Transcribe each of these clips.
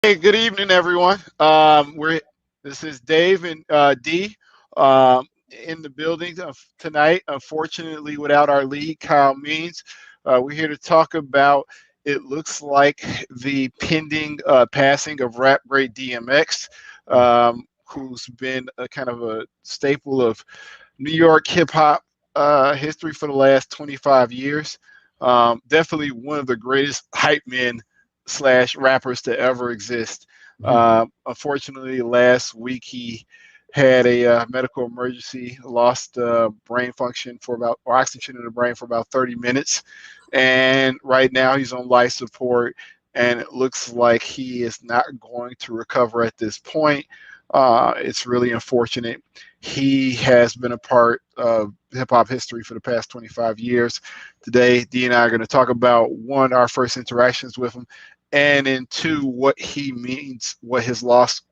Hey, good evening, everyone. We're This is Dave and D um, in the building tonight. Unfortunately, without our lead, Kyle Means, we're here to talk about. It looks like the pending passing of rap great DMX, who's been a kind of a staple of New York hip hop history for the last 25 years. Definitely one of the greatest hype men slash rappers to ever exist. Unfortunately, last week he had a medical emergency, lost brain function for about, or oxygen in the brain for about 30 minutes. And right now he's on life support, and it looks like he is not going to recover at this point. It's really unfortunate. He has been a part of hip hop history for the past 25 years. Today, Dee and I are going to talk about one, our first interactions with him, and then two, what he means, what his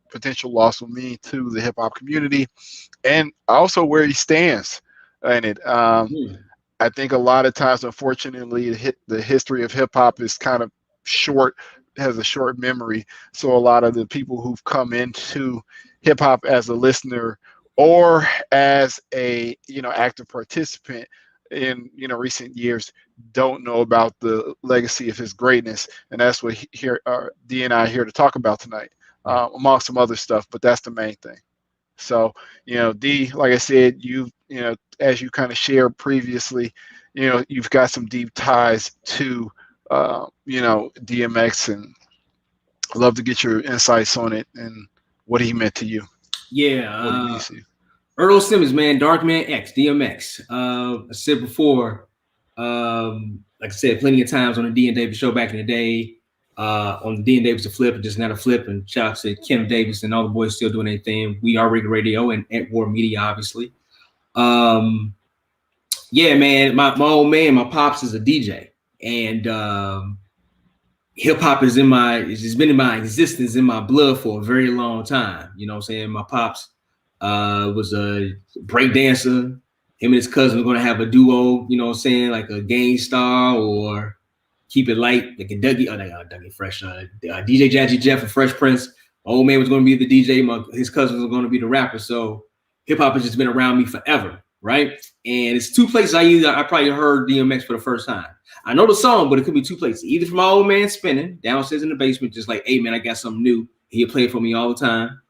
potential loss will mean to the hip hop community, and also where he stands in it. I think a lot of times, unfortunately, the history of hip hop is kind of short, has a short memory. So a lot of the people who've come into hip hop as a listener or as a active participant in recent years don't know about the legacy of his greatness, and that's what D and I are here to talk about tonight, among some other stuff. But that's the main thing. So, D, like I said, as you kind of shared previously, you've got some deep ties to, DMX, and I'd love to get your insights on it and what he meant to you. Yeah. What he means to you. Earl Simmons, man, Dark Man X, DMX. I said before, like I said, plenty of times on the D and Davis show back in the day, on the D and Davis to flip, and just not a flip. And shout out to Kim Davis and all the boys still doing their thing. We are Regular Radio and at War Media, obviously. Yeah, man, my old man, my pops is a DJ, and hip hop it's been in my existence, in my blood for a very long time. You know what I'm saying? My pops was a break dancer. Him and his cousin were gonna have a duo, you know what I'm saying, like a Gang Star or Keep It Light, like a Dougie Fresh, DJ Jazzy Jeff and Fresh Prince. My old man was gonna be the DJ, his cousin was gonna be the rapper. So hip hop has just been around me forever, right? And it's two places I probably heard DMX for the first time. I know the song, but it could be two places. Either from my old man spinning downstairs in the basement, just like, hey man, I got something new. He'll play it for me all the time.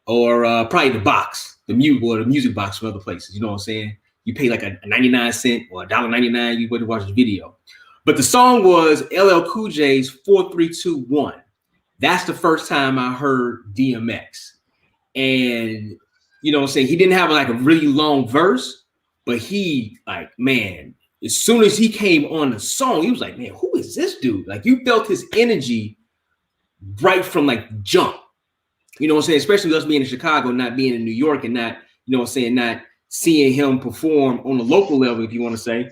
Or probably the box, the music box from other places. You know what I'm saying? You pay like a 99 cent or $1.99, you would watch the video. But the song was LL Cool J's 4321. That's the first time I heard DMX. And you know what I'm saying? He didn't have like a really long verse, but he like, man, as soon as he came on the song, he was like, man, who is this dude? Like you felt his energy right from like jump. You know what I'm saying? Especially us being in Chicago, not being in New York, and not, you know what I'm saying, not seeing him perform on the local level, if you want to say.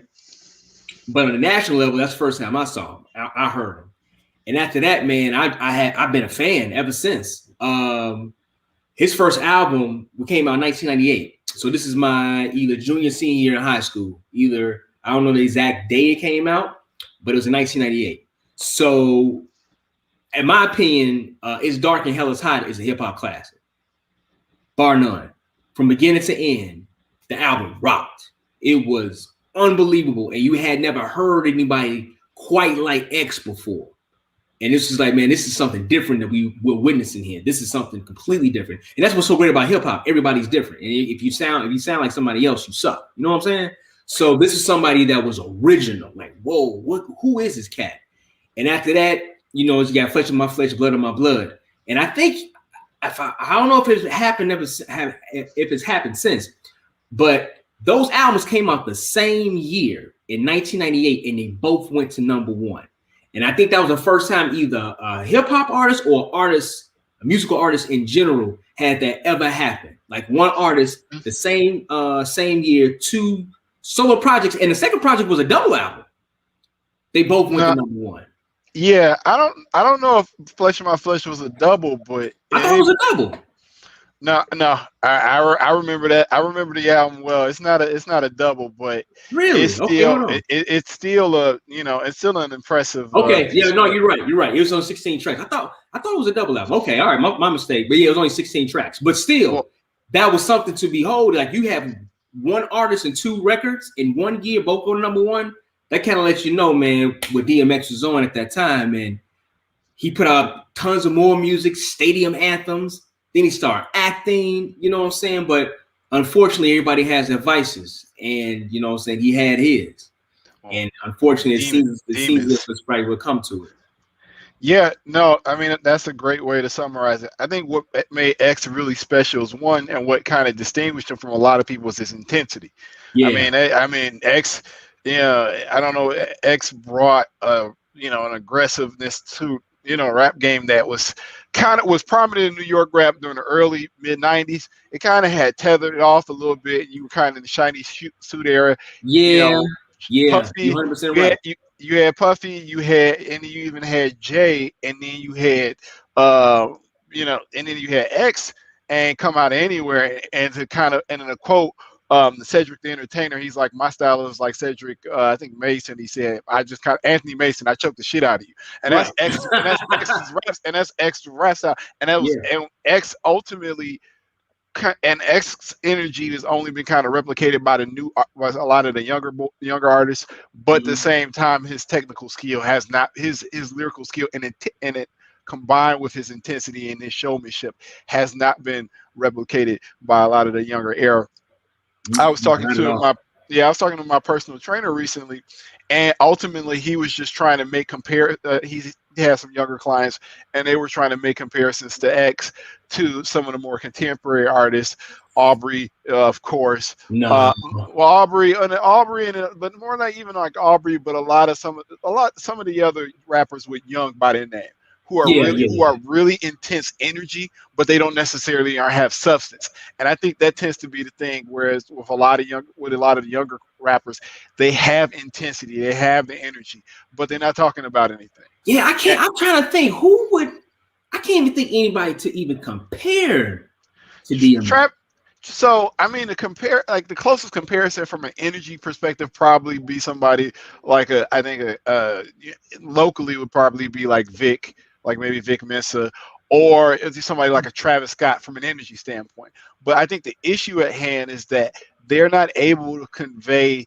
But on the national level, that's the first time I saw him. I heard him. And after that, man, I've been a fan ever since. His first album came out in 1998. So this is my either junior, senior year in high school. Either, I don't know the exact day it came out, but it was in 1998. So in my opinion, It's Dark and Hell is Hot is a hip hop classic, bar none. From beginning to end, the album rocked. It was unbelievable, and you had never heard anybody quite like X before. And this is like, man, this is something different that we're witnessing here. This is something completely different, and that's what's so great about hip hop. Everybody's different, and if you sound like somebody else, you suck. You know what I'm saying? So this is somebody that was original. Like, whoa, who is this cat? And after that, you know, you got flesh of my flesh, blood of my blood. And I think I don't know if it's happened since, but those albums came out the same year in 1998, and they both went to #1. And I think that was the first time either a hip hop artist or a musical artist in general, had that ever happen. Like one artist, the same year, two solo projects, and the second project was a double album. They both went to #1. Yeah, I don't know if Flesh of My Flesh was a double, but I thought it was a double. No, I remember that. I remember the album well. It's not a double, but really, it's still it's still a it's still an impressive. Okay, yeah, no, you're right. It was on 16 tracks. I thought I thought it was a double album. Okay, all right, my mistake. But yeah, it was only 16 tracks. But still, that was something to behold. Like you have one artist and 2 records in 1 year, both go to #1. That kind of lets you know, man, what DMX was on at that time. And he put out tons of more music, stadium anthems. Then he started acting, you know what I'm saying? But unfortunately, everybody has their vices. And, you know what I'm saying, he had his. And unfortunately, it seems as if probably will come to it. Yeah, no, I mean, that's a great way to summarize it. I think what made X really special is one, and what kind of distinguished him from a lot of people was his intensity. Yeah. I mean, X, I don't know, X brought, an aggressiveness to, rap game that was prominent in New York rap during the early mid '90s. It kind of had tethered off a little bit. You were kind of in the shiny suit era. Yeah. Puffy, you're 100% right. You had Puffy, and you even had Jay, and then you had, and then you had X, and Come Out Anywhere, and in a quote, Cedric the Entertainer, he's like, my style is like Cedric, I think Mason. He said, Anthony Mason, I choked the shit out of you, and that's X, and that's X's raps, and that's X's rap style, and that was and X ultimately. And X's energy has only been kind of replicated by a lot of the younger artists, but at the same time, his technical skill has not, his lyrical skill and it combined with his intensity and his showmanship has not been replicated by a lot of the younger era. I was talking to my personal trainer recently, and ultimately he was just trying to he had some younger clients, and they were trying to make comparisons to X to some of the more contemporary artists, Aubrey, of course. Aubrey, but more not even like Aubrey, but some of the other rappers with Young by their name, who are really intense energy, but they don't necessarily have substance. And I think that tends to be the thing. Whereas with a lot of the younger rappers, they have intensity, they have the energy, but they're not talking about anything. Yeah, I can't. I'm trying to think I can't even think anybody to even compare to DMX. So I mean, the closest comparison from an energy perspective probably be somebody like locally would probably be like Vic. Like maybe Vic Mensa, or is he somebody like a Travis Scott from an energy standpoint? But I think the issue at hand is that they're not able to convey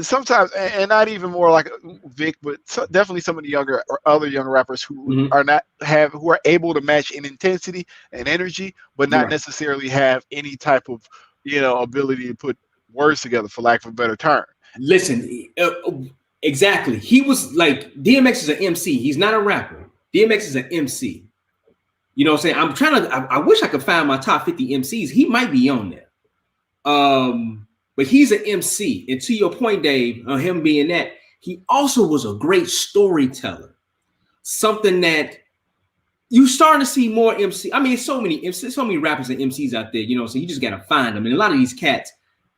sometimes, and not even more like Vic, but definitely some of the other younger rappers who are able to match in intensity and energy, but not necessarily have any type of ability to put words together, for lack of a better term. Listen, exactly. He was like, DMX is an MC. He's not a rapper. DMX is an MC. You know what I'm saying? I wish I could find my top 50 MCs. He might be on there. But he's an MC. And to your point, Dave, on him being that, he also was a great storyteller. Something that you starting to see more MC. I mean, so many rappers and MCs out there, so you just got to find them. And a lot of these cats,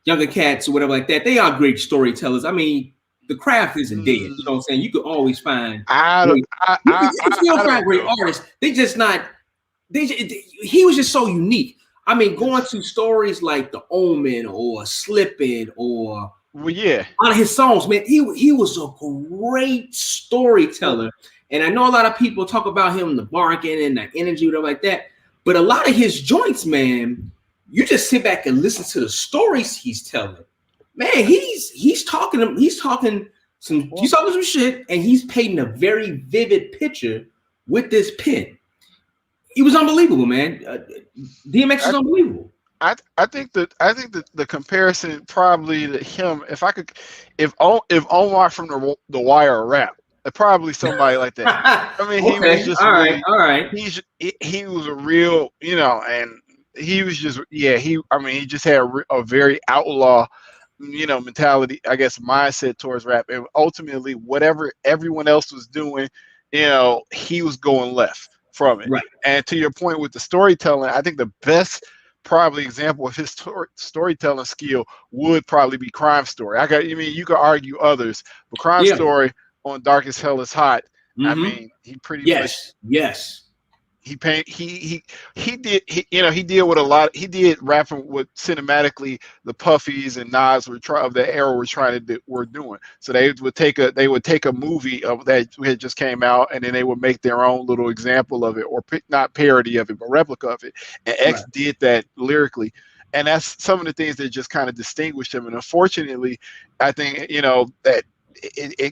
younger cats or whatever like that, they are great storytellers. I mean, the craft isn't dead. You know what I'm saying? You could always find. You still find great artists. They just not. He was just so unique. I mean, going to stories like The Omen or Slippin' or a lot of his songs, man. He was a great storyteller, and I know a lot of people talk about him, the barking and the energy, whatever like that. But a lot of his joints, man, you just sit back and listen to the stories he's telling. Man, he's talking some shit, and he's painting a very vivid picture with this pen. He was unbelievable, man. DMX is unbelievable. I think the comparison probably to him, if Omar from the Wire rap, probably somebody like that. I mean, he was just all right. He was a real, and he was just he just had a very outlaw mentality, I guess, mindset towards rap, and ultimately whatever everyone else was doing, he was going left from it. Right. And to your point with the storytelling, I think the best probably example of his storytelling skill would probably be Crime Story. You could argue others, but Crime Story on Dark as Hell is Hot. I mean, he pretty much he did what a lot he did rapping what cinematically the Puffies and Nas of the era were doing. So they would take a movie of that had just came out, and then they would make their own little example of it, or not parody of it but replica of it. And X Right. did that lyrically, and that's some of the things that just kind of distinguished him. And unfortunately, I think that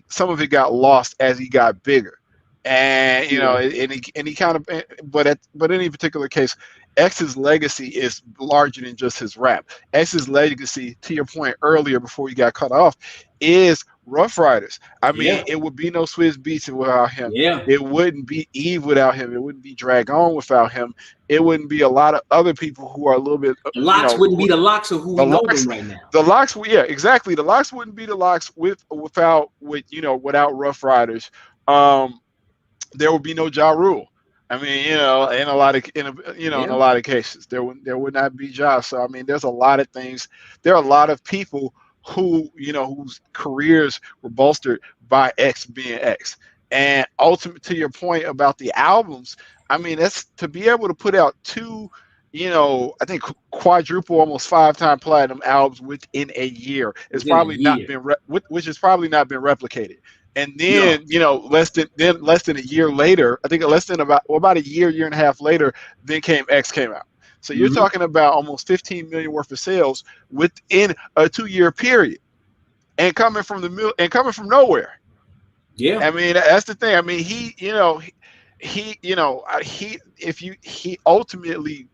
some of it got lost as he got bigger. And Yeah. and he kind of, but in any particular case, X's legacy is larger than just his rap. X's legacy, to your point earlier before he got cut off, is Rough Riders. I mean, Yeah. it would be no Swiss Beats without him. Yeah. It wouldn't be Eve without him. It wouldn't be Drag On without him. It wouldn't be a lot of other people who are a little bit, The locks wouldn't be the locks of who the we know them locks, right now. the locks. Yeah, exactly. The locks wouldn't be the locks without Rough Riders. There would be no Ja Rule. I mean, in a Yeah. lot of cases, there would not be Ja. So I mean, there's a lot of things. There are a lot of people whose careers were bolstered by X being X. And ultimate to your point about the albums, I mean, that's to be able to put out two, I think quadruple, almost 5-time platinum albums within a year. It's Within a probably not year. been which has probably not been replicated. And No. then, less than a year later, I think about a year and a half later, then came out. So you're Hmm. talking about almost 15 million worth of sales within a 2-year period, and coming from nowhere. Yeah. I mean, that's the thing. I mean, he ultimately,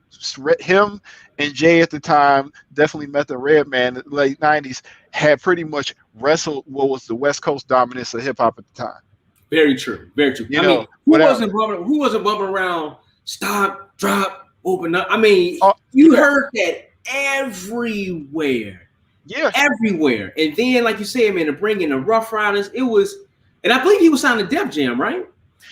him and Jay at the time, definitely Method Redman in the late '90s, had pretty much wrestled what was the West Coast dominance of hip hop at the time. Very true. Very true. You I mean, know, without who wasn't bumping around stop, drop, open up? I mean, oh you yeah, heard that everywhere. yeah, Everywhere. And then, like you said, man, to bring in the Rough Riders, it was, and I believe he was signed to Def Jam, right? yeah.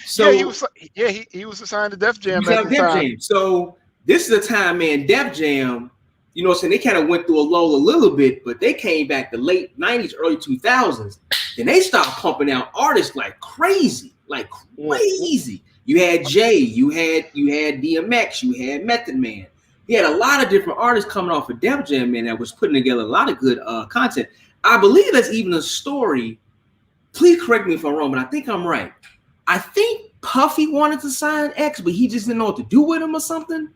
He So was yeah he was assigned to Def he Jam was at signed the to Def time. Jam. So this is the time, man, Def Jam, you know what I'm saying? They kind of went through a lull a little bit, but they came back the late 90s, early 2000s. Then they stopped pumping out artists like crazy, like Well, crazy. You had Jay, you had DMX, you had Method Man. He had a lot of different artists coming off of Def Jam, man, that was putting together a lot of good content. I believe that's even a story. Please correct me if I'm wrong, but I think I'm right. I think Puffy wanted to sign X, but he just didn't know what to do with him or something.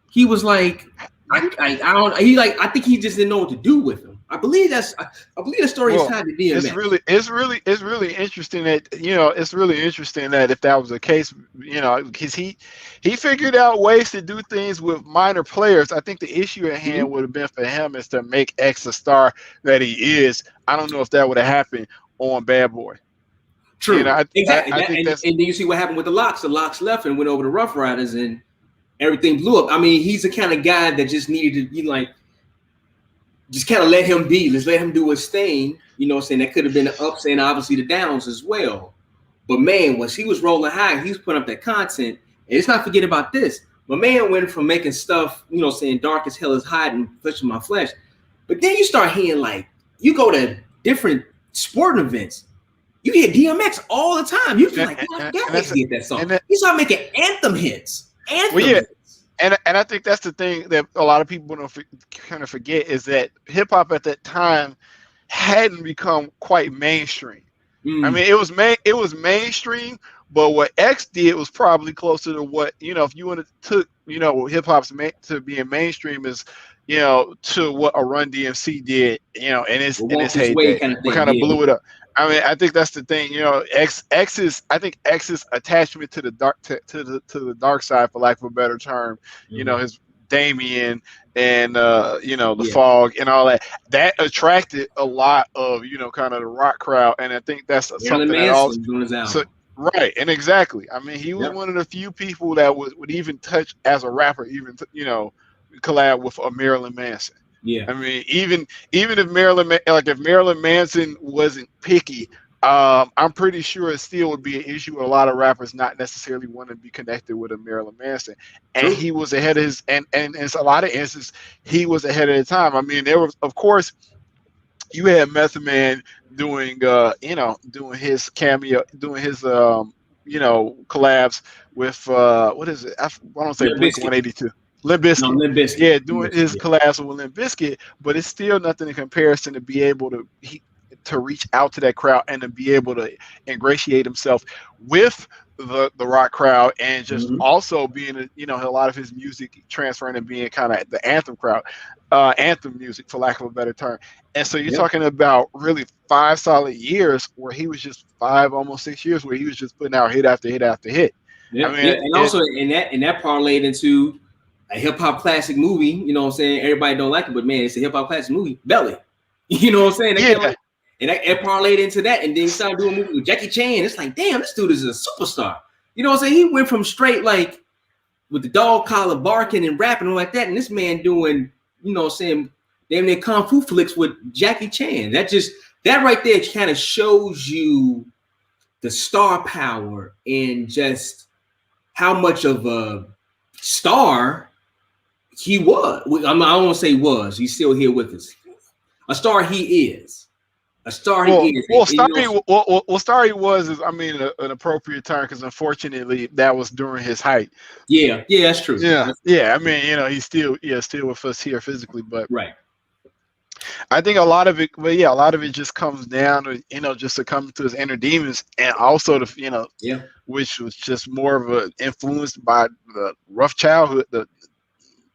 He was like, I don't. He like, I think he just didn't know what to do with him. I believe the story is Well, tied to DMX. it's really interesting that if that was the case, because he figured out ways to do things with minor players. I think the issue at hand Mhm. would have been for him is to make X a star that he is. I don't know if that would have happened on Bad Boy. True, exactly. I That, think that's and then you see what happened with the Locks. The Locks left and went over to Rough Riders, and everything blew up. I mean, he's the kind of guy that just needed to, just kind of let him be. Let's let him do his thing. You know what I'm saying? That could have been the ups and obviously the downs as well. But man, once he was rolling high, he was putting up that content. And let's not forget about this. My man went from making stuff, saying dark as hell is hot and pushing my flesh. But then you start hearing, like, you go to different sporting events, you hear DMX all the time. You feel like, DMX get that song. He started making anthem hits. well, yeah. And I think that's the thing that a lot of people don't kind of forget is that hip hop at that time hadn't become quite mainstream. I mean, it was mainstream, but what X did was probably closer to what, if you wanted to hip hop's to being mainstream is, to what a Run DMC did, in its heyday. Kind of What thing, kind of blew it up. I mean, I think that's the thing. X's attachment to the dark side, for lack of a better term. His Damien and the Fog and all that attracted a lot of kind of the rock crowd, and I think that's something that also doing his album. so right, and exactly. I mean, he was one of the few people that would even touch as a rapper, even collab with a Marilyn Manson. Yeah. I mean, even if Marilyn Manson wasn't picky, I'm pretty sure it still would be an issue with a lot of rappers not necessarily wanting to be connected with a Marilyn Manson. And he was ahead of his and in a lot of instances he was ahead of the time. I mean, there was, of course, you had Method Man doing doing his cameo, doing his collabs with what is it? I want to say Limp Blink Bizkit. 182. Limp No, Bizkit. Limp Bizkit. Yeah, doing his collabs with Limp Bizkit, but it's still nothing in comparison to be able to reach out to that crowd and to be able to ingratiate himself with the rock crowd, and just Mm-hmm. also being a lot of his music transferring and being kind of the anthem crowd, anthem music for lack of a better term. And so you're Yep. talking about really 5 solid years where he was just 5, almost 6 years where he was just putting out hit after hit after hit. I Yeah, yeah, mean, and also in that parlayed into a hip hop classic movie. You know what I'm saying? Everybody don't like it, but man, it's a hip hop classic movie. Belly. You know what I'm saying? They kind of yeah, like, and that parlayed into that, and then he started doing a movie with Jackie Chan. It's like, damn, this dude is a superstar. You know what I'm saying? He went from straight like with the dog collar barking and rapping and like that, and this man doing, you know what I'm saying, damn near kung fu flicks with Jackie Chan. That right there kind of shows you the star power and just how much of a star he was. I don't want to say was. He's still here with us. A star he is. A star he is. well, And, you know, Starry was is, I mean, an appropriate term because unfortunately that was during his height. yeah, that's true. Yeah, That's yeah. I mean, he's still with us here physically, but right. I think a lot of it, well, yeah, a lot of it just comes down to just succumbing to his inner demons, and also Yeah. which was just more of a influenced by the rough childhood, the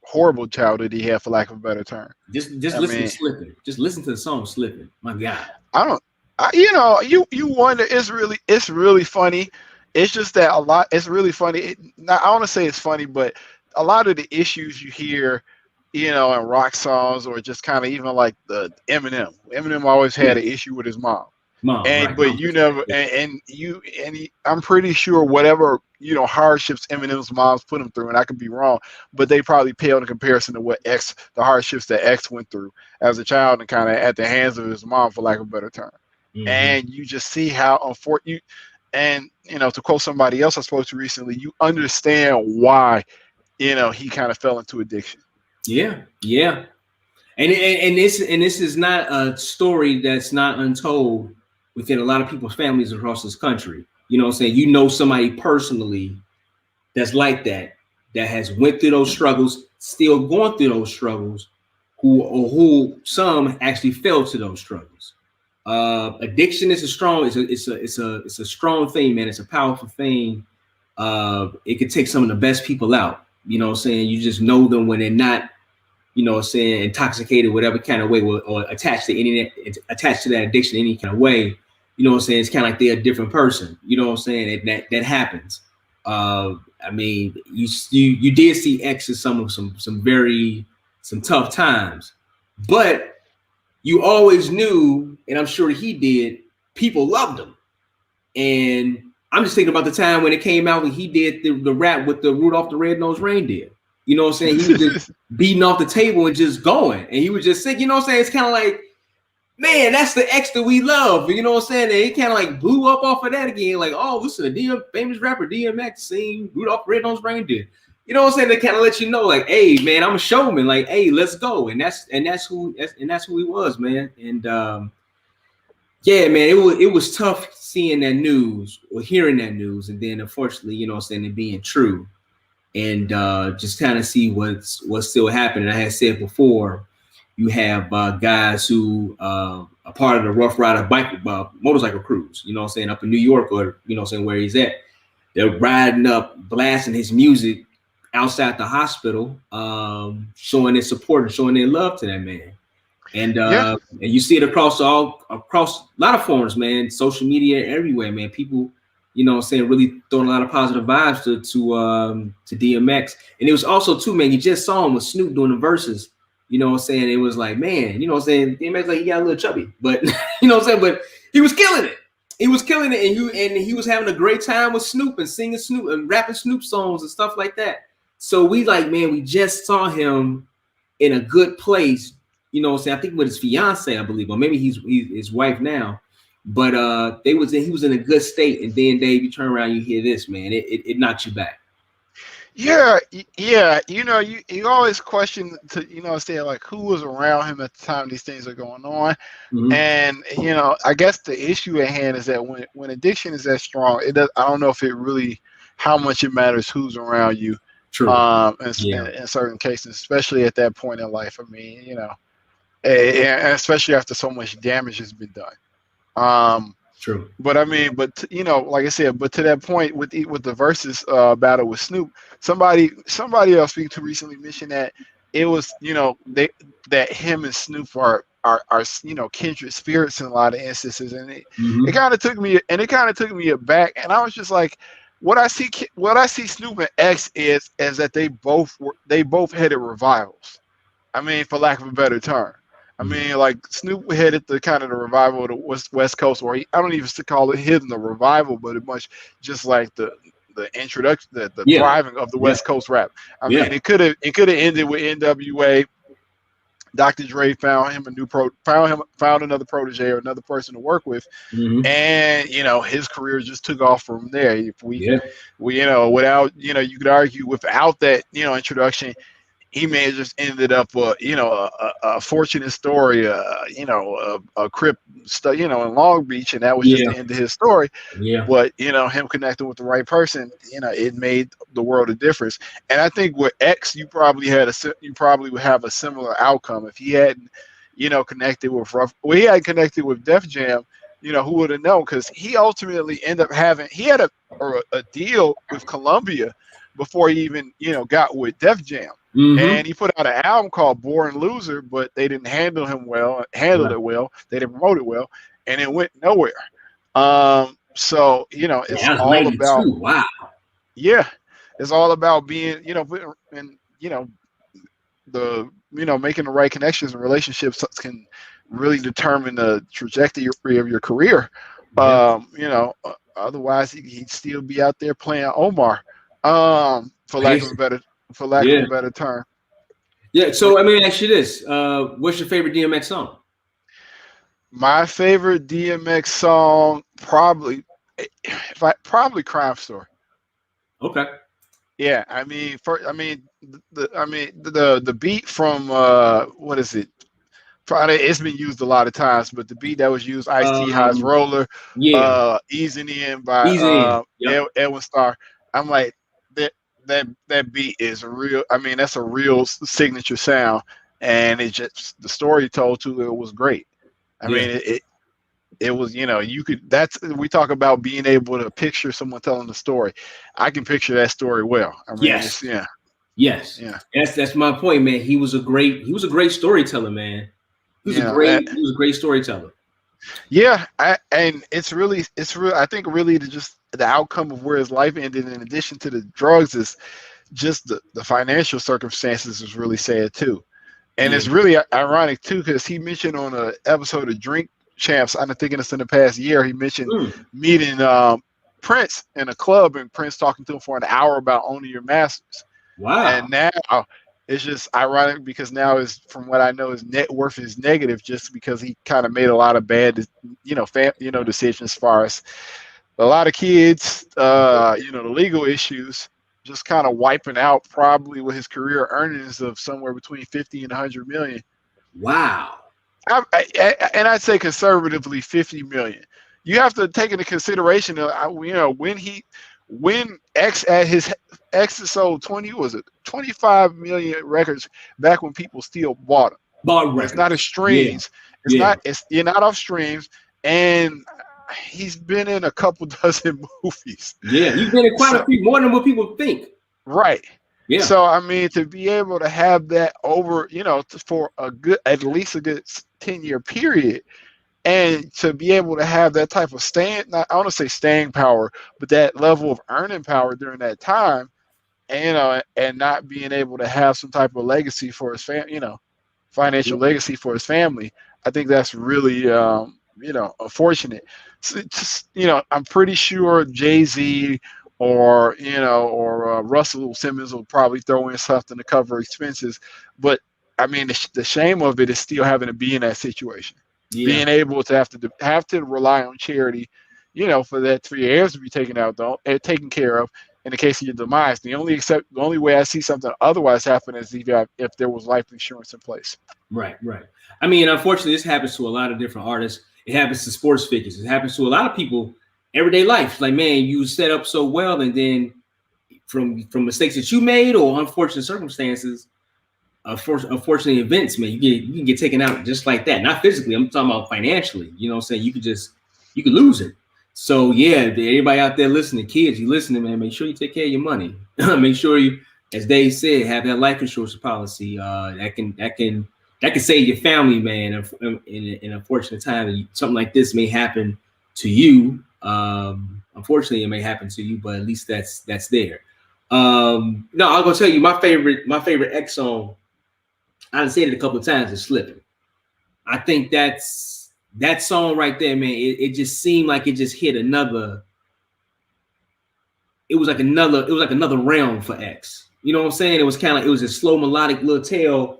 horrible childhood he had, for lack of a better term. Just I listen to mean, Slipping. Just listen to the song Slipping. My God. I don't, you wonder. It's really funny. It's just that a lot. It's really funny. Not, I want to say it's funny, but a lot of the issues you hear, in rock songs, or just kind of even like the Eminem. Eminem always Yeah. had an issue with his mom. Mom, And right. but Mom, you never, I'm pretty sure whatever hardships Eminem's mom's put him through, and I could be wrong, but they probably pale in comparison to the hardships that X went through as a child, and kind of at the hands of his mom, for lack of a better term. Mm-hmm. And you just see how unfortunate. And to quote somebody else I spoke to recently, you understand why he kind of fell into addiction. Yeah. And this is not a story that's not untold within a lot of people's families across this country. You know what I'm saying? You know somebody personally that's like that has went through those struggles, still going through those struggles, who some actually fell to those struggles. Addiction is a strong strong thing, man. It's a powerful thing. It could take some of the best people out. You know what I'm saying? You just know them when they're not, you know what I'm saying, intoxicated, whatever kind of way, or attached to that addiction in any kind of way. You know what I'm saying? It's kind of like they're a different person. You know what I'm saying? That happens. I mean, you did see X in some tough times, but you always knew, and I'm sure he did, people loved him. And I'm just thinking about the time when it came out when he did the rap with the Rudolph the Red-Nosed Reindeer. You know what I'm saying? He was just beating off the table and just going. And he was just sick. You know what I'm saying? It's kind of like, man, that's the X that we love. You know what I'm saying? And he kind of like blew up off of that again. Like, oh, listen, the famous rapper DMX sing Rudolph the Red-Nosed Reindeer. You know what I'm saying? They kind of let you know, like, hey, man, I'm a showman. Like, hey, let's go. And that's who he was, man. And yeah, man, it was tough seeing that news or hearing that news, and then unfortunately, you know what I'm saying, it being true. And just kind of see what's still happening. I had said before, you have guys who are part of the Rough Rider motorcycle crews, you know what I'm saying, up in New York, or you know what I'm saying, where he's at. They're riding up, blasting his music outside the hospital, showing their support and showing their love to that man. And and you see it across a lot of forums, man, social media, everywhere, man. People, you know what I'm saying, really throwing a lot of positive vibes to DMX. And it was also too, man, you just saw him with Snoop doing the verses. You know what I'm saying? It was like, man, you know what I'm saying, DMX, like, he got a little chubby, but you know what I'm saying, but he was killing it. He was killing it, and he was having a great time with Snoop and singing Snoop and rapping Snoop songs and stuff like that. So we like, man, we just saw him in a good place. You know what I'm saying? I think with his fiance, I believe, or maybe he's his wife now. But he was in a good state, and then Dave, you turn around, you hear this, man. It knocked you back. Yeah. You always question say like who was around him at the time these things are going on. Mm-hmm. And I guess the issue at hand is that when addiction is that strong, it does. I don't know if it really how much it matters who's around you, True. Yeah. in certain cases, especially at that point in life. I mean, and especially after so much damage has been done. Um, True. but I mean, like I said, but to that point with the versus battle with Snoop, somebody else speaking to recently mentioned that it was they that him and Snoop are kindred spirits in a lot of instances, and it Mm-hmm. kind of took me aback, and I was just like, what I see Snoop and X is that they both headed revivals. I mean, for lack of a better term. I Mm-hmm. mean, like Snoop headed the kind of the revival of the West Coast, or I don't even call it hidden the revival, but it much just like the introduction, the Yeah. thriving of the Yeah. West Coast rap. I Yeah. mean, it could have ended with N.W.A. Dr. Dre found him found another protege or another person to work with, Mm-hmm. and his career just took off from there. If Yeah. we without you could argue without that introduction he may have just ended up, a fortunate story, a crip, in Long Beach, and that was just Yeah. the end of his story. Yeah. But him connecting with the right person, it made the world a difference. And I think with X, you probably would have a similar outcome if he hadn't, connected with he had connected with Def Jam. Who would have known? Because he ultimately ended up he had a deal with Columbia before he even got with Def Jam, Mm-hmm. and he put out an album called Born Loser, but they didn't handle Right. it well. They didn't promote it well, and it went nowhere. So Yeah, it's that was all about 92. Wow. yeah, it's all about being and the making the right connections and relationships can really determine the trajectory of your career. Yeah. Otherwise he'd still be out there playing Omar, for lack of a Basically. better Yeah. term. Yeah. But So I mean, ask you this: what's your favorite DMX song? my favorite DMX song if I probably Crime Story. Okay. Yeah, I mean, the beat from what is it? Friday. It's been used a lot of times, but the beat that was used, Ice T, High's Um. Roller, Yeah. Easing In by Easy in. Yep. Edwin Starr. I'm like that beat is a real. I mean, that's a real signature sound, and it just the story told to it was great. I Yeah. mean, it was you could that's we talk about being able to picture someone telling the story. I can picture that story well. I mean, Yes. it's yeah. Yes. Yeah, That's my point, man. He was a great storyteller, man. He was a yeah, great he was a great storyteller. yeah. And it's real. I think really just the outcome of where his life ended, in addition to the drugs, is just the financial circumstances is really sad too. And Yeah. it's really ironic too because he mentioned on an episode of Drink Champs, I'm thinking it's in the past year, he mentioned Mm. meeting Prince in a club and Prince talking to him for an hour about owning your masters. And Wow. now it's just ironic because now is from what I know his net worth is negative just because he kind of made a lot of bad decisions as far as a lot of kids, the legal issues, just kind of wiping out probably with his career earnings of somewhere between 50 and 100 million. Wow. And I'd say conservatively 50 million. You have to take into consideration, when X sold 25 million records back when people still bought them. Bought It's not as records. Yeah. streams. Yeah. You're not off streams, and he's been in a couple dozen movies. Yeah. He's been in quite a So few more than what people think. right. Yeah. So I mean, to be able to have that over, for at least a good 10-year period, and to be able to have that type of I want to say staying power, but that level of earning power during that time, and not being able to have some type of legacy for his financial legacy for his family. I think that's really, unfortunate. So I'm pretty sure Jay-Z or Russell Simmons will probably throw in something to cover expenses. But I mean, the shame of it is still having to be in that situation, Yeah. being able to have to rely on charity, for your heirs to be taken care of, in the case of your demise. The only way I see something otherwise happen is if there was life insurance in place. Right, right. I mean, unfortunately, this happens to a lot of different artists. It happens to sports figures. It happens to a lot of people everyday life. Like, man, you set up so well, and then from mistakes that you made or unfortunate circumstances, unfortunate events, man, you can get taken out just like that. Not physically, I'm talking about financially. You know what I'm saying? You could lose it. So yeah, everybody out there listening, kids, you listening, man, make sure you take care of your money. Make sure you, as Dave said, have that life insurance policy that can save your family, man. In an unfortunate time, something like this may happen to you. Unfortunately, it may happen to you, but at least that's there. No, I'm gonna tell you my favorite X song. I've said it a couple of times. Is "Slipping." I think that song right there, man. It just seemed like it just hit another. It was like another realm for X. You know what I'm saying? It was a slow melodic little tale,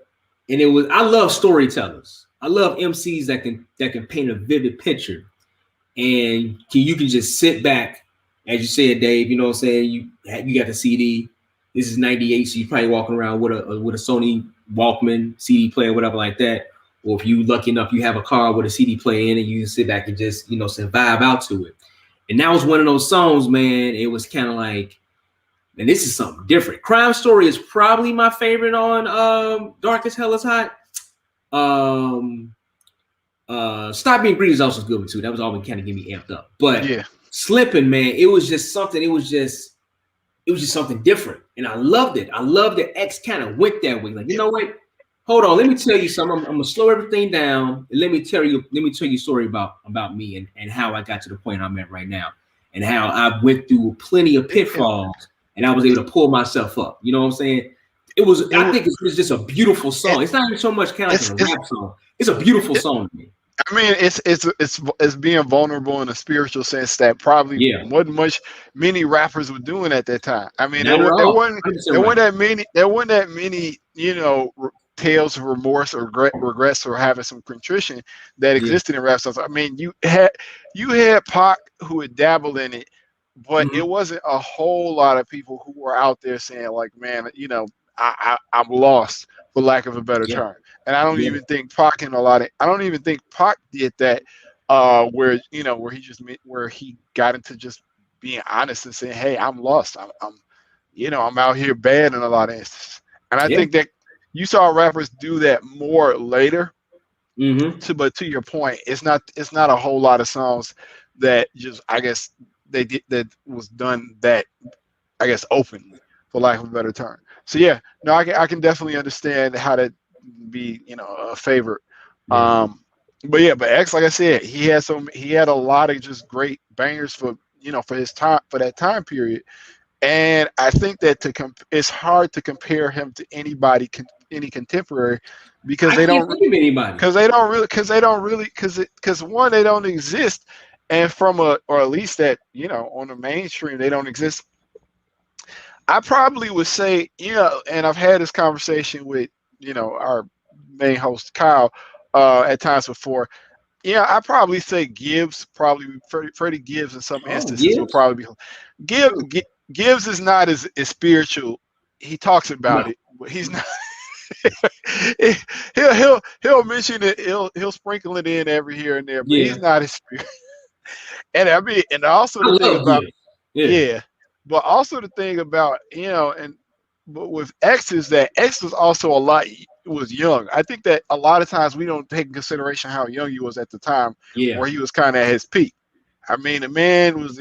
and I love storytellers. I love MCs that can paint a vivid picture, and you can just sit back, as you said, Dave. You know what I'm saying? You got the CD. This is '98, so you're probably walking around with a Sony Walkman CD player, whatever like that. Or if you lucky enough, you have a car with a CD player in it, you can sit back and just vibe out to it. And that was one of those songs, man. It was kind of like, and this is something different. Crime Story is probably my favorite on Darkest Hell is Hot. Stop Being Greedy is also good too. That was always kind of getting me amped up. But yeah. Slipping, man, it was just something. It was just something different, and I loved it. I loved that X kind of went that way. Like, you know what? Hold on, let me tell you something. I'm gonna slow everything down, and let me tell you a story about me and how I got to the point I'm at right now, and how I went through plenty of pitfalls, and I was able to pull myself up. You know what I'm saying? I think it's just a beautiful song. It's not even so much kind of like a rap song. It's a beautiful song to me. I mean, it's being vulnerable in a spiritual sense that probably wasn't many rappers were doing at that time. I mean, there weren't that many, tales of remorse or regrets or having some contrition that existed in rap songs. I mean, you had Pac who had dabbled in it, but it wasn't a whole lot of people who were out there saying like, man, I'm lost, for lack of a better term. And I don't even think Pac I don't even think Pac did that where he got into just being honest and saying, hey, I'm lost. I'm out here bad in a lot of instances. And I think that you saw rappers do that more later. But to your point, it's not a whole lot of songs that just, I guess, they did that was done that, I guess, openly, for lack of a better term. So yeah, no, I can definitely understand how to be a favorite. But X, like I said, he had a lot of just great bangers for his time, for that time period. And I think that it's hard to compare him to any contemporary because they don't exist, and or at least that on the mainstream they don't exist. I probably would say, and I've had this conversation with our main host Kyle at times before. I probably say Gibbs, Freddie Gibbs in some instances will probably be Gibbs is not as spiritual. He talks about it, but he's not. he'll mention it. He'll sprinkle it in every here and there, but he's not as spiritual. And I mean, and also the thing about but also the thing about but with X is that X was also was young. I think that a lot of times we don't take in consideration how young he was at the time, where he was kind of at his peak. I mean, the man was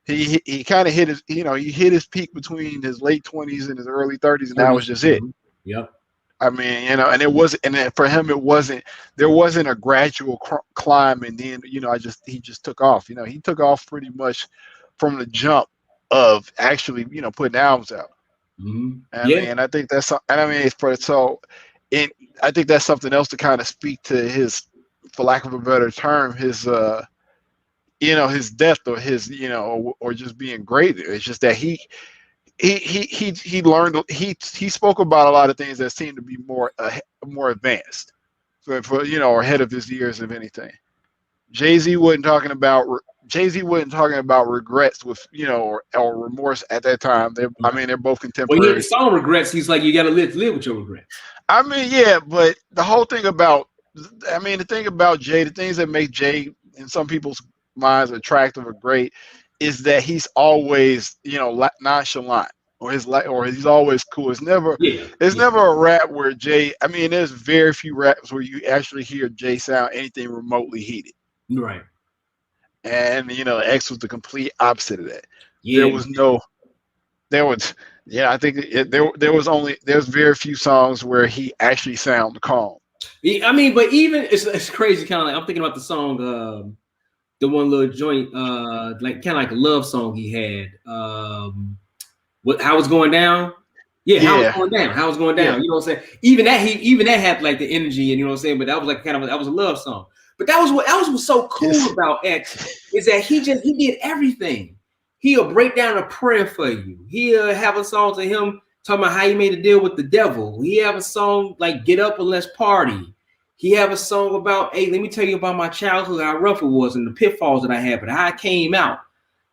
he kind of hit his he hit his peak between his late 20s and his early 30s, and that was just it. Yep. I mean, and for him, there wasn't a gradual climb, and then he just took off. He took off pretty much from the jump of actually putting albums out. And I think that's, and I mean, I think that's something else to kind of speak to his, for lack of a better term, his his depth or his or just being great. It's just that he learned, he spoke about a lot of things that seemed to be more advanced, or ahead of his years, if anything. Jay-Z wasn't talking about Jay-Z wasn't talking about regrets with, or remorse at that time. I Right. mean, they're both Well, he had the contemporary. song regrets. He's like, you got to live with your regrets. I mean, yeah, but the whole thing about, I mean, the thing about Jay, the things that make Jay in some people's minds attractive or great, is that he's always, nonchalant, or he's always cool. Yeah, It's yeah, never a rap where Jay. I mean, there's very few raps where you actually hear Jay sound anything remotely heated. right. And X was the complete opposite of that. There Yeah, was no, there was, yeah, I think there's very few songs where he actually sound calm. I mean, but even it's crazy. Kind of like I'm thinking about the song, the one little joint, like kind of like a love song he had. What how it's going down? Yeah, how it's Yeah, going down? How it's going yeah. down? You know what I'm saying? Even that had like the energy, and you know what I'm saying. But that was like that was a love song. But that was so cool Yes. about X is that he did everything. He'll break down a prayer for you. He'll have a song to him talking about how he made a deal with the devil. He have a song like "Get Up and Let's Party." He have a song about, hey, let me tell you about my childhood, how rough it was, and the pitfalls that I had, but how I came out.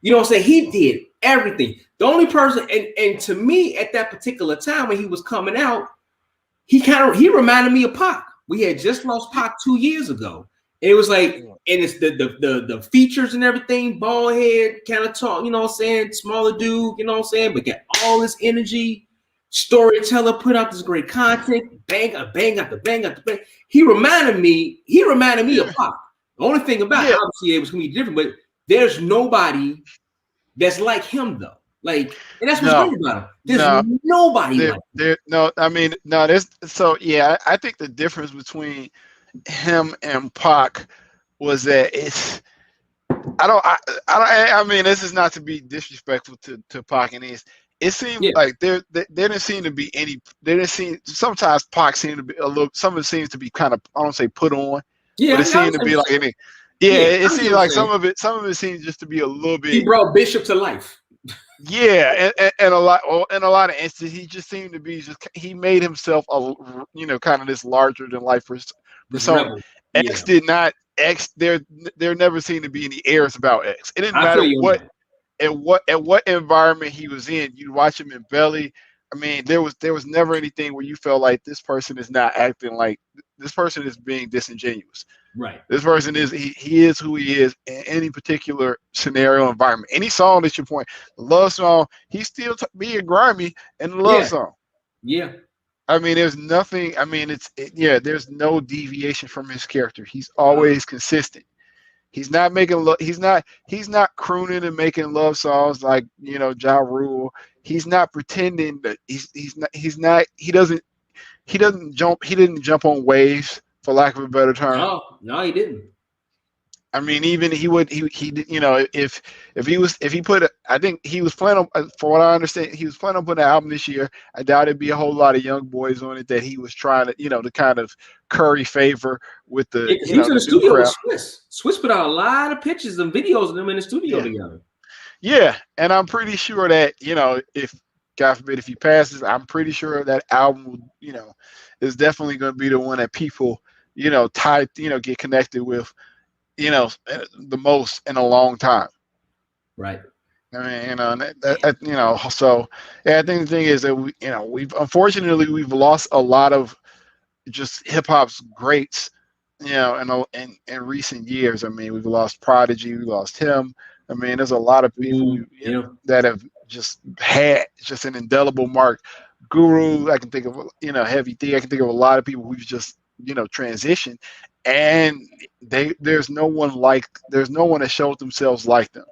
You know what I'm saying? He did everything. The only person, and to me at that particular time when he was coming out, he reminded me of Pac. We had just lost Pac 2 years ago. And it was like, and it's the features and everything, bald head, kind of talk, you know what I'm saying, smaller dude, you know what I'm saying, but got all this energy. Storyteller, put out this great content, bang after bang after bang. He reminded me of Pac. The only thing about it, Yeah. obviously it was gonna be different, but there's nobody that's like him though. Like, and that's what's No, great about him. There's no, nobody like him. no. I mean, no. There's so yeah. I think the difference between him and Pac was that it's. I mean, this is not to be disrespectful to Pac and his. It seemed Yeah, like there didn't seem to be any. There didn't seem sometimes Pac seemed to be a little. Some of it seems to be kind of, I don't say put on, but yeah, it seemed to be like any. Yeah, yeah, it I seemed understand what like I'm saying. some of it seemed just to be a little He bit. brought Bishop to life. Yeah, and a lot of instances, he just seemed to be just he made himself kind of this larger than life This persona. rebel. X Yeah, did not X there never seemed to be any airs about X. It didn't I feel matter you on what that. at what environment he was in. You watch him in Belly. I mean, there was never anything where you felt like this person is not acting like this person is being disingenuous. Right. This person is he is who he is in any particular scenario environment. Any song that you point, the love song, he's still being grimy in the love Yeah, song. yeah. I mean, there's nothing. I mean, yeah. There's no deviation from his character. He's Uh, always consistent. He's not making love. He's not crooning and making love songs like Ja Rule. He's not pretending that he's not. He didn't jump on waves, for lack of a better term. no, he didn't. I mean, even if he put I think he was planning on, for what I understand, he was planning on putting an album this year. I doubt it'd be a whole lot of young boys on it that he was trying to to kind of curry favor with Yeah, the because he was in the the new studio with crowd. Swiss. Swiss put out a lot of pictures and videos of them in the studio Yeah, together. yeah, and I'm pretty sure that if God forbid if he passes, I'm pretty sure that album will is definitely going to be the one that people get connected with the most in a long time. Right. I mean, so yeah, I think the thing is that we've unfortunately we've lost a lot of just hip hop's greats, in recent years. I mean, we've lost Prodigy, we lost him. I mean, there's a lot of people Yeah. that have just had just an indelible mark. Guru, I can think of, Heavy D. I can think of a lot of people who've just transitioned, and there's no one that showed themselves like them.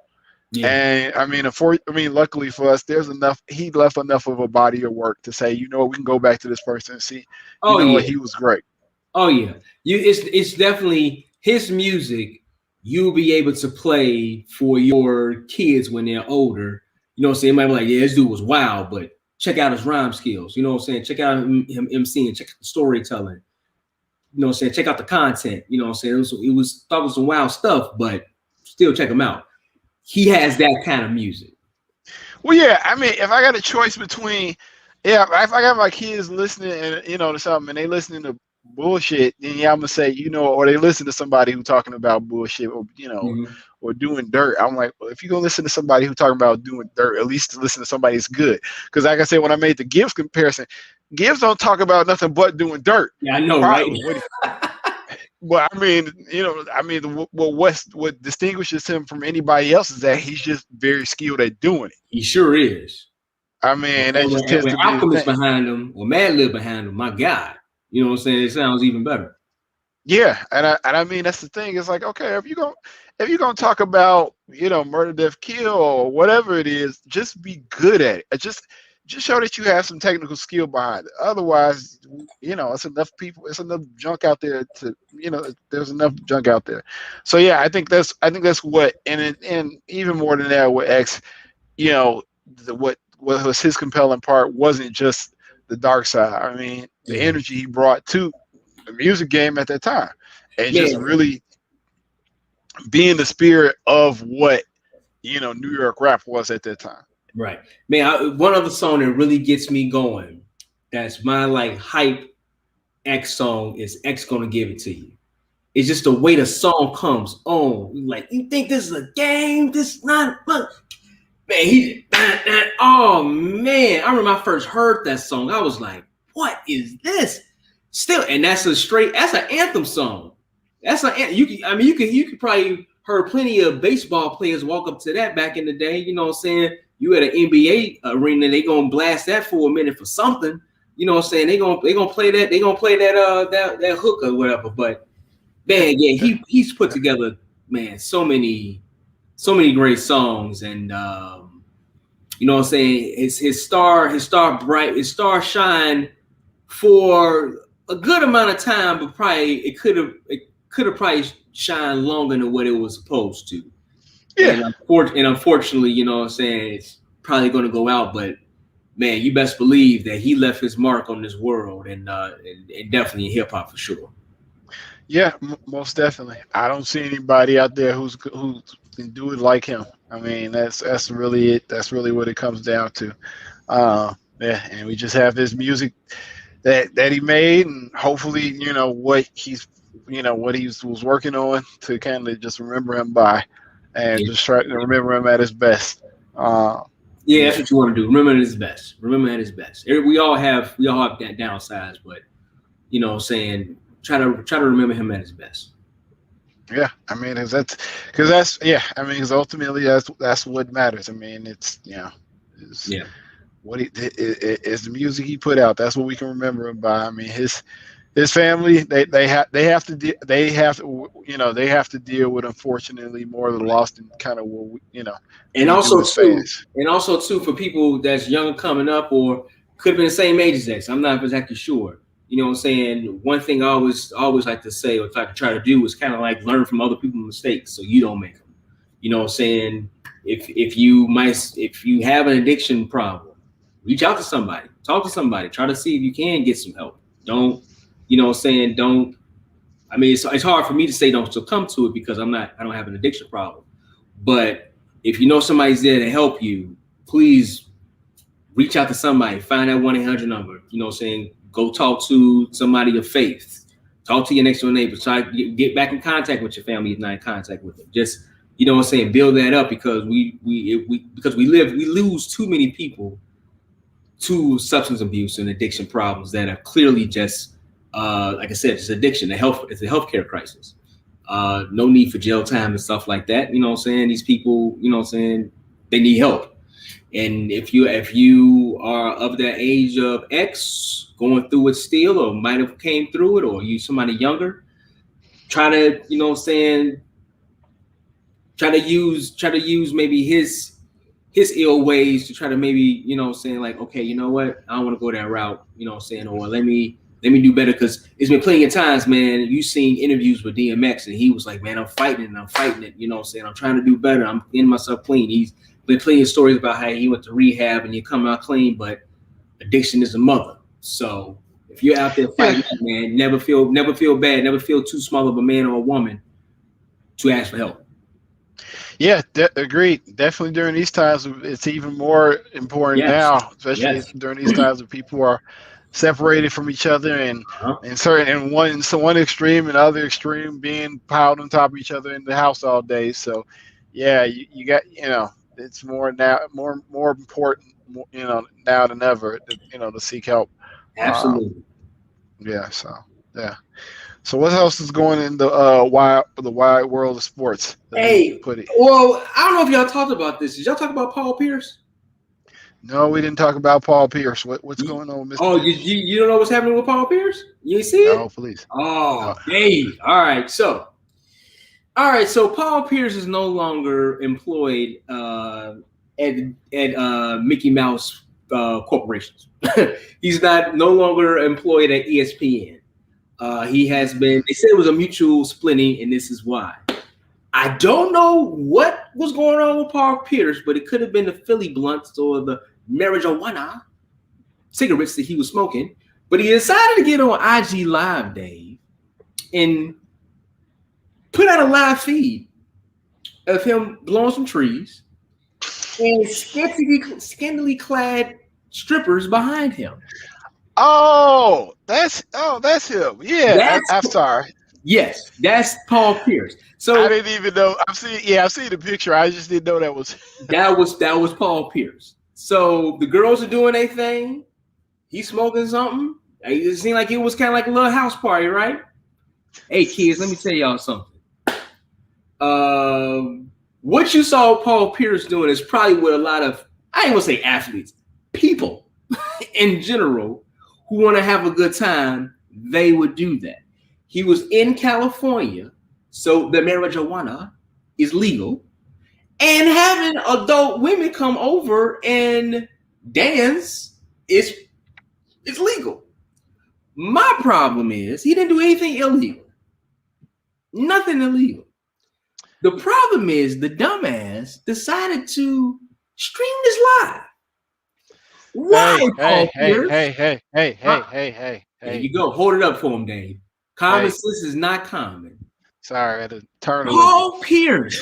Yeah. And luckily for us, there's enough. He left enough of a body of work to say, we can go back to this person and see, Oh yeah. he was great. Oh yeah. It's definitely his music. You'll be able to play for your kids when they're older. You know what I'm saying? It might be like, yeah, this dude was wild, but check out his rhyme skills. You know what I'm saying? Check out him MCing, check out the storytelling. You know what I'm saying? Check out the content. You know what I'm saying? It was talking some wild stuff, but still check him out. He has that kind of music. Well, yeah. I mean, if I got a choice between, if I got my kids listening and to something and they listening to bullshit, then yeah, I'm gonna say, or they listen to somebody who talking about bullshit, or Mm-hmm. or doing dirt. I'm like, well, if you're gonna listen to somebody who talking about doing dirt, at least listen to somebody that's good. Because like I said, when I made the Gibbs comparison, Gibbs don't talk about nothing but doing dirt. Yeah, I know, right? Probably what well, I mean, what distinguishes him from anybody else is that he's just very skilled at doing it. He sure is. I mean, that just And tends with to be the Alchemist thing. behind him or Madlib behind him, my God, you know what I'm saying? It sounds even better. Yeah, and I mean that's the thing. It's like, okay, if you're gonna talk about murder, death, kill, or whatever it is, just be good at it. Just show that you have some technical skill behind it. Otherwise, it's enough people, it's enough junk out there to there's enough junk out there. So yeah, I think that's what, and even more than that with X, what was his compelling part wasn't just the dark side. I mean, the Mm-hmm. energy he brought to the music game at that time, and just Man, really being the spirit of what New York rap was at that time. right. Man, one other song that really gets me going, that's my like hype X song, is X Gonna Give It To You. It's just the way the song comes on. Like, you think this is a game? This not, look. Man, oh man. I remember I first heard that song. I was like, what is this? Still, and that's an anthem song. You could probably heard plenty of baseball players walk up to that back in the day. You know what I'm saying? You at an NBA arena, they gonna blast that for a minute for something. You know what I'm saying? They gonna play that, that hook or whatever. But man, yeah, he's put together, man, so many great songs, and you know what I'm saying, his star shine for a good amount of time, but probably it could have probably shined longer than what it was supposed to. Yeah, And unfortunately, you know what I'm saying, it's probably going to go out, but man, you best believe that he left his mark on this world, and definitely in hip hop for sure. yeah, most definitely. I don't see anybody out there who can do it like him. I mean, that's really it. That's really what it comes down to. Yeah, and we just have his music that he made, and hopefully, what he was working on to kind of just remember him by, and Yeah, just try to remember him at his best. Uh, yeah, yeah, that's what you want to do. Remember at his best. Remember at his best. We all have that downsides, but you know what I'm saying, try to remember him at his best. yeah. I mean, because that's yeah. I mean, because ultimately that's what matters. I mean, it's Yeah. what is the music he put out. That's what we can remember him by. I mean, his family, they have to they have to deal with, unfortunately, more of the loss than kind of what And we do also as too, fans. for people that's young coming up or could have been the same age as X. I'm not exactly sure. You know what I'm saying? One thing I always like to say, or try to do, is kind of like learn from other people's mistakes so you don't make them. You know what I'm saying? If you have an addiction problem, reach out to somebody, talk to somebody, try to see if you can get some help. Don't, you know what I'm saying? Don't. I mean, it's hard for me to say don't succumb to it because I don't have an addiction problem. But if you know somebody's there to help you, please reach out to somebody. Find that 1-800 number. You know what I'm saying? Go talk to somebody of faith. Talk to your next door neighbor. Try to get back in contact with your family if not in contact with them. Just, you know what I'm saying, build that up, because we lose too many people to substance abuse and addiction problems that are clearly just like I said, it's addiction. It's a healthcare crisis. No need for jail time and stuff like that. You know what I'm saying? These people, you know what I'm saying, they need help. And if you are of that age of X, going through it still, or might have came through it, or you somebody younger, try to, you know what I'm saying, try to use maybe his ill ways to try to maybe, you know what I'm saying, like, okay, you know what, I don't want to go that route, you know what I'm saying, or let me do better, because it's been plenty of times, man, you've seen interviews with DMX and he was like, man, I'm fighting it, you know what I'm saying, I'm trying to do better, I'm getting myself clean. He's been plenty of stories about how he went to rehab and you come out clean, but addiction is a mother. So if you're out there Yeah, fighting, man, never feel bad, never feel too small of a man or a woman to ask for help. yeah, agreed. Definitely during these times, it's even more important Yes, now, especially yes, during these times when people are separated from each other, and Uh-huh. one extreme and the other extreme being piled on top of each other in the house all day. So, yeah, you got it's more now more important now than ever to seek help. Um, Absolutely. yeah, so yeah. So what else is going in the wide world of sports? Let me Hey, put it. well, I don't know if y'all talked about this. Did y'all talk about Paul Pierce? No, we didn't talk about Paul Pierce. What's going on with Mr. Oh, Pierce? you don't know what's happening with Paul Pierce? You ain't see it? No, please. Oh, No. Dave. All right. So Paul Pierce is no longer employed at Mickey Mouse corporations. He's no longer employed at ESPN. He has been. They said it was a mutual splitting, and this is why. I don't know what was going on with Paul Pierce, but it could have been the Philly blunts or the marijuana cigarettes that he was smoking. But he decided to get on IG Live, Dave, and put out a live feed of him blowing some trees and scantily clad strippers behind him. Oh, that's him. Yeah, I'm sorry. Yes, that's Paul Pierce. So I didn't even know. I've seen the picture. I just didn't know that was that was Paul Pierce. So the girls are doing their thing. He's smoking something. It seemed like it was kind of like a little house party, right? Hey kids, let me tell y'all something. What you saw Paul Pierce doing is probably what a lot of, I ain't gonna say athletes, people in general who want to have a good time, they would do that. He was in California, so the marijuana is legal, and having adult women come over and dance is legal. My problem is he didn't do anything illegal. Nothing illegal. The problem is the dumbass decided to stream this live. Why, Paul Pierce? Hey. There you go. Hold it up for him, Dave. Common sense is not common. Sorry, I had to turn Paul Pierce,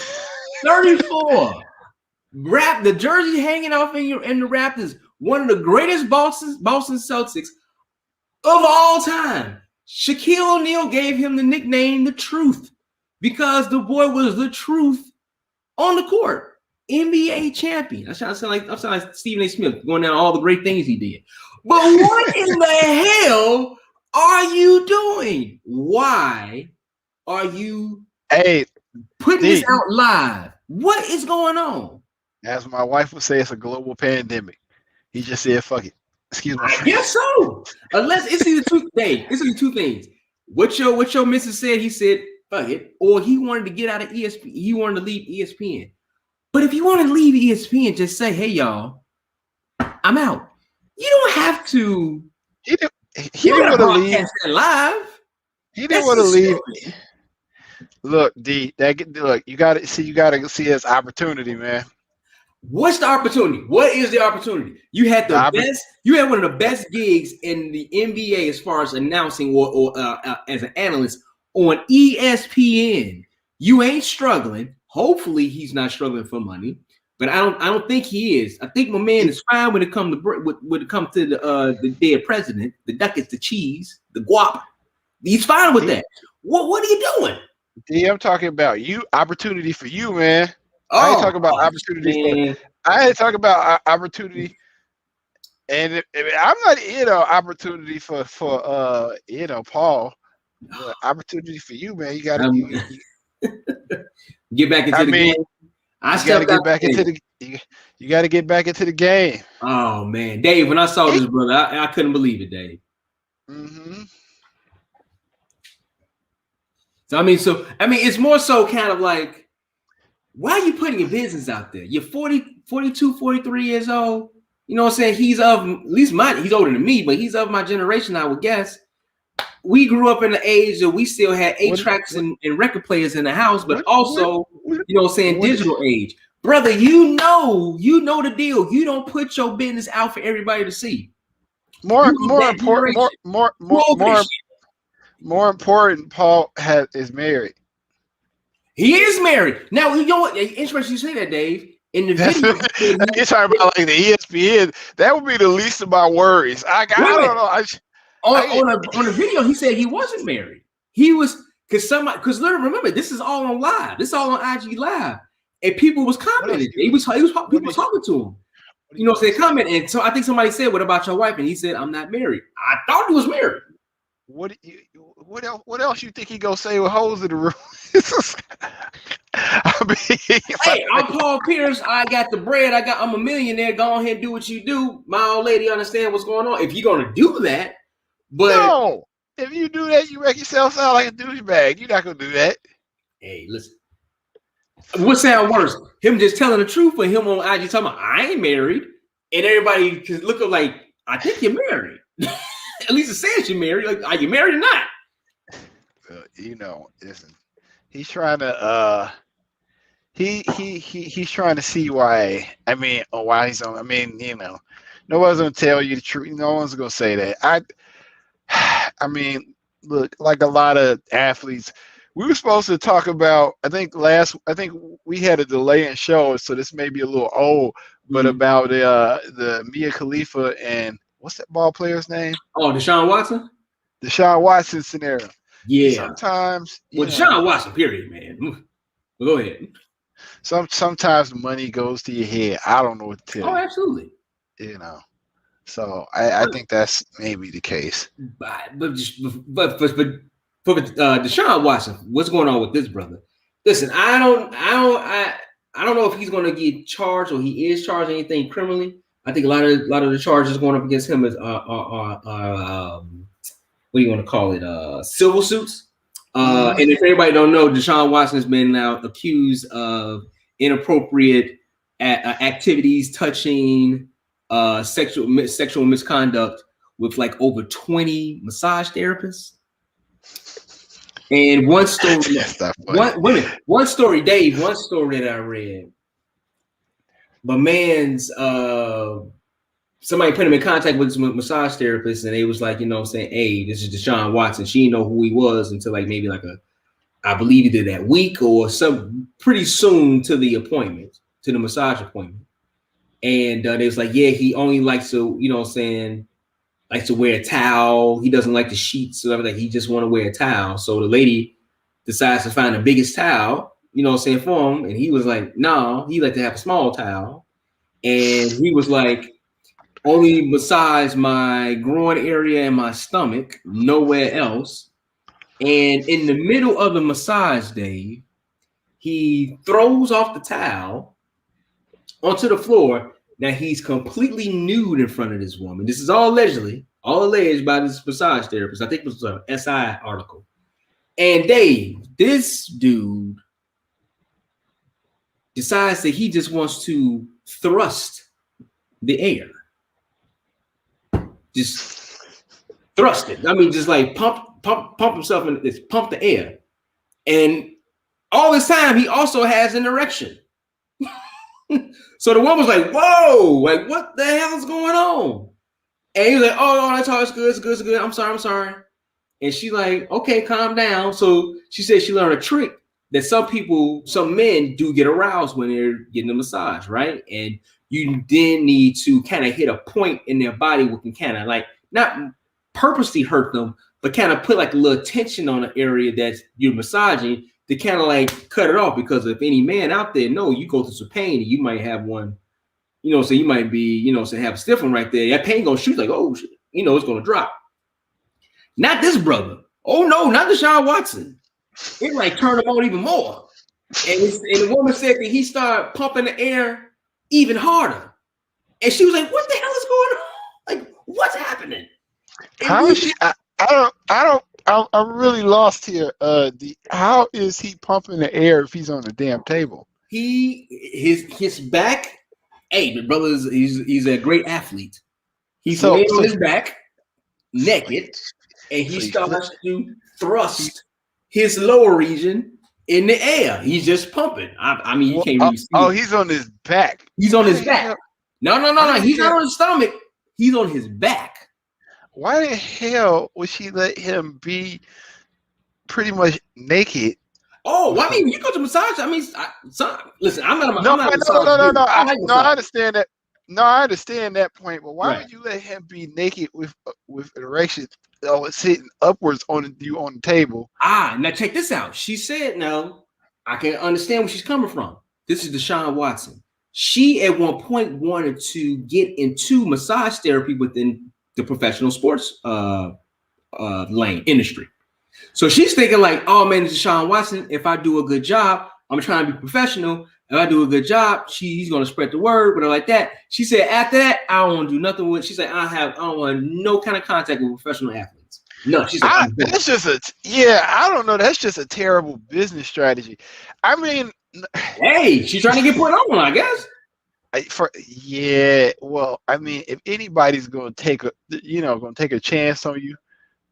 34. Rap the jersey hanging off in the Raptors, one of the greatest Boston Celtics of all time. Shaquille O'Neal gave him the nickname The Truth because the boy was the truth on the court. NBA champion. I'm sound like Stephen A. Smith going down all the great things he did. But what in the hell are you doing? Why are you putting this out live? What is going on? As my wife would say, it's a global pandemic. He just said, fuck it. Excuse me. I guess so. Unless it's either two things. It's either two things. What your missus said, he said, fuck it. Or he wanted to get out of ESPN. He wanted to leave ESPN. But if you want to leave ESPN, just say, hey, y'all, I'm out. You don't have to. He didn't want to leave live. He didn't want to leave. Look, D, you got to see his opportunity, man. What's the opportunity? What is the opportunity? You had You had one of the best gigs in the NBA as far as announcing or as an analyst on ESPN. You ain't struggling. Hopefully, he's not struggling for money, but I don't think he is. I think my man is fine when it comes to the dead president, the ducats, the cheese, the guap. He's fine with that. What are you doing? D, I'm talking about you. Opportunity for you, man. I ain't talking about opportunity. I ain't talking about opportunity, and I'm not opportunity for Paul. Opportunity for you, man. You got to get back into the game. You got to get back into the. You got to get back into the game. Oh man, Dave! When I saw this, brother, I couldn't believe it, Dave. Mm-hmm. So I mean, it's more so kind of like, why are you putting your business out there? You're 40, 42, 43 years old. You know what I'm saying? He's older than me, but he's of my generation, I would guess. We grew up in the age that we still had 8 tracks and record players in the house, but also, you know what I'm saying, digital age. Brother, you know the deal. You don't put your business out for everybody to see. More important, Paul is married. He is married. Now, you know what? Interesting you say that, Dave. In the video, you're talking about like the ESPN. That would be the least of my worries. I don't know. On the video, he said he wasn't married. He was because literally remember, this is all on live. This is all on IG live, and people was commenting. People was talking to him. You know, they comment, and so I think somebody said, "What about your wife?" And he said, "I'm not married." I thought he was married. What else you think he gonna say with holes in the room? I mean, hey, I'm Paul Pierce. I got the bread. I'm a millionaire. Go ahead and do what you do. My old lady understand what's going on. If you're gonna do that, but no, if you do that, you make yourself sound like a douchebag. You're not gonna do that. Hey, listen. What sound worse? Him just telling the truth, or him on IG talking about I ain't married, and everybody can look up like I think you're married. At least it says you're married. Like, are you married or not? You know, listen. He's trying to he's trying to see why. I mean, why he's on. I mean, you know, no one's gonna tell you the truth. No one's gonna say that. I mean, look, like a lot of athletes, we were supposed to talk about. I think we had a delay in show, so this may be a little old, but about the Mia Khalifa and what's that ball player's name? Oh, Deshaun Watson. Deshaun Watson scenario. Yeah. Sometimes. Deshaun Watson. Period, man. Go ahead. Sometimes money goes to your head. I don't know what to tell you. Oh, absolutely. You know. So I think that's maybe the case. But Deshaun Watson, what's going on with this brother? Listen, I don't know if he's going to get charged or he is charged anything criminally. I think a lot of the charges going up against him is what do you want to call it? Civil suits. And if anybody don't know, Deshaun Watson has been now accused of inappropriate activities touching sexual misconduct with like over 20 massage therapists. And one story, one story that I read, my man's somebody put him in contact with some massage therapists, and they was like, you know, saying, "Hey, this is Deshaun Watson." She didn't know who he was until like maybe like I believe he did that week or some pretty soon to the appointment, to the massage appointment. And they was like, yeah, he only likes to, you know what I'm saying, likes to wear a towel. He doesn't like the sheets or everything. He just want to wear a towel. So the lady decides to find the biggest towel, you know what I'm saying, for him. And he was like, no, he like to have a small towel. And he was like, only massage my groin area and my stomach, nowhere else. And in the middle of the massage, Dave, he throws off the towel onto the floor. Now he's completely nude in front of this woman. This is all alleged by this massage therapist. I think it was an SI article. And Dave, this dude decides that he just wants to thrust the air. Just thrust it. I mean, just like pump himself in this, pump the air. And all this time, he also has an erection. So the woman was like, whoa, like, what the hell is going on? And he was like, oh, no, that's all, it's good. I'm sorry. And she like, okay, calm down. So she said she learned a trick that some men do get aroused when they're getting a massage, right? And you then need to kind of hit a point in their body where can kind of like, not purposely hurt them, but kind of put like a little tension on the area that you're massaging to kind of like cut it off. Because if any man out there know you go through some pain and you might have one, you know, so you might be, you know, so have a stiff one right there. That pain gonna shoot like, oh, shit, you know, it's gonna drop. Not this brother. Oh no, not Deshaun Watson. It like turned him on even more. And the woman said that he started pumping the air even harder. And she was like, what the hell is going on? Like, what's happening? And how is she? I'm really lost here. How is he pumping the air if he's on the damn table? His back. Hey, the brother he's a great athlete. He's laying on his back, naked, and he starts to thrust his lower region in the air. He's just pumping. I mean, you can't really see. Oh, he's on his back. He's on his back. No. He's not on his stomach. He's on his back. Why the hell would she let him be pretty much naked Oh, well, I mean, you go to massage. I mean, listen, I'm not. No, I'm not a no, massage no, no, dude. no. I like I massage. understand that. No, I understand that point. But why Right. would you let him be naked with erection? Oh, it's hitting upwards on you on the table. Now check this out. She said, "No, I can understand where she's coming from. This is Deshaun Watson. She at one point wanted to get into massage therapy within the professional sports lane industry. So she's thinking like, oh man, it's Deshaun Watson. If I do a good job, I'm trying to be professional. If I do a good job, he's gonna spread the word, whatever like that. She said after that, I don't want to do nothing with. She said I don't want no kind of contact with professional athletes. No, she's like, I'm done. That's just I don't know. That's just a terrible business strategy. I mean, Hey, she's trying to get put on, I guess. well, I mean, if anybody's going to take a chance on you,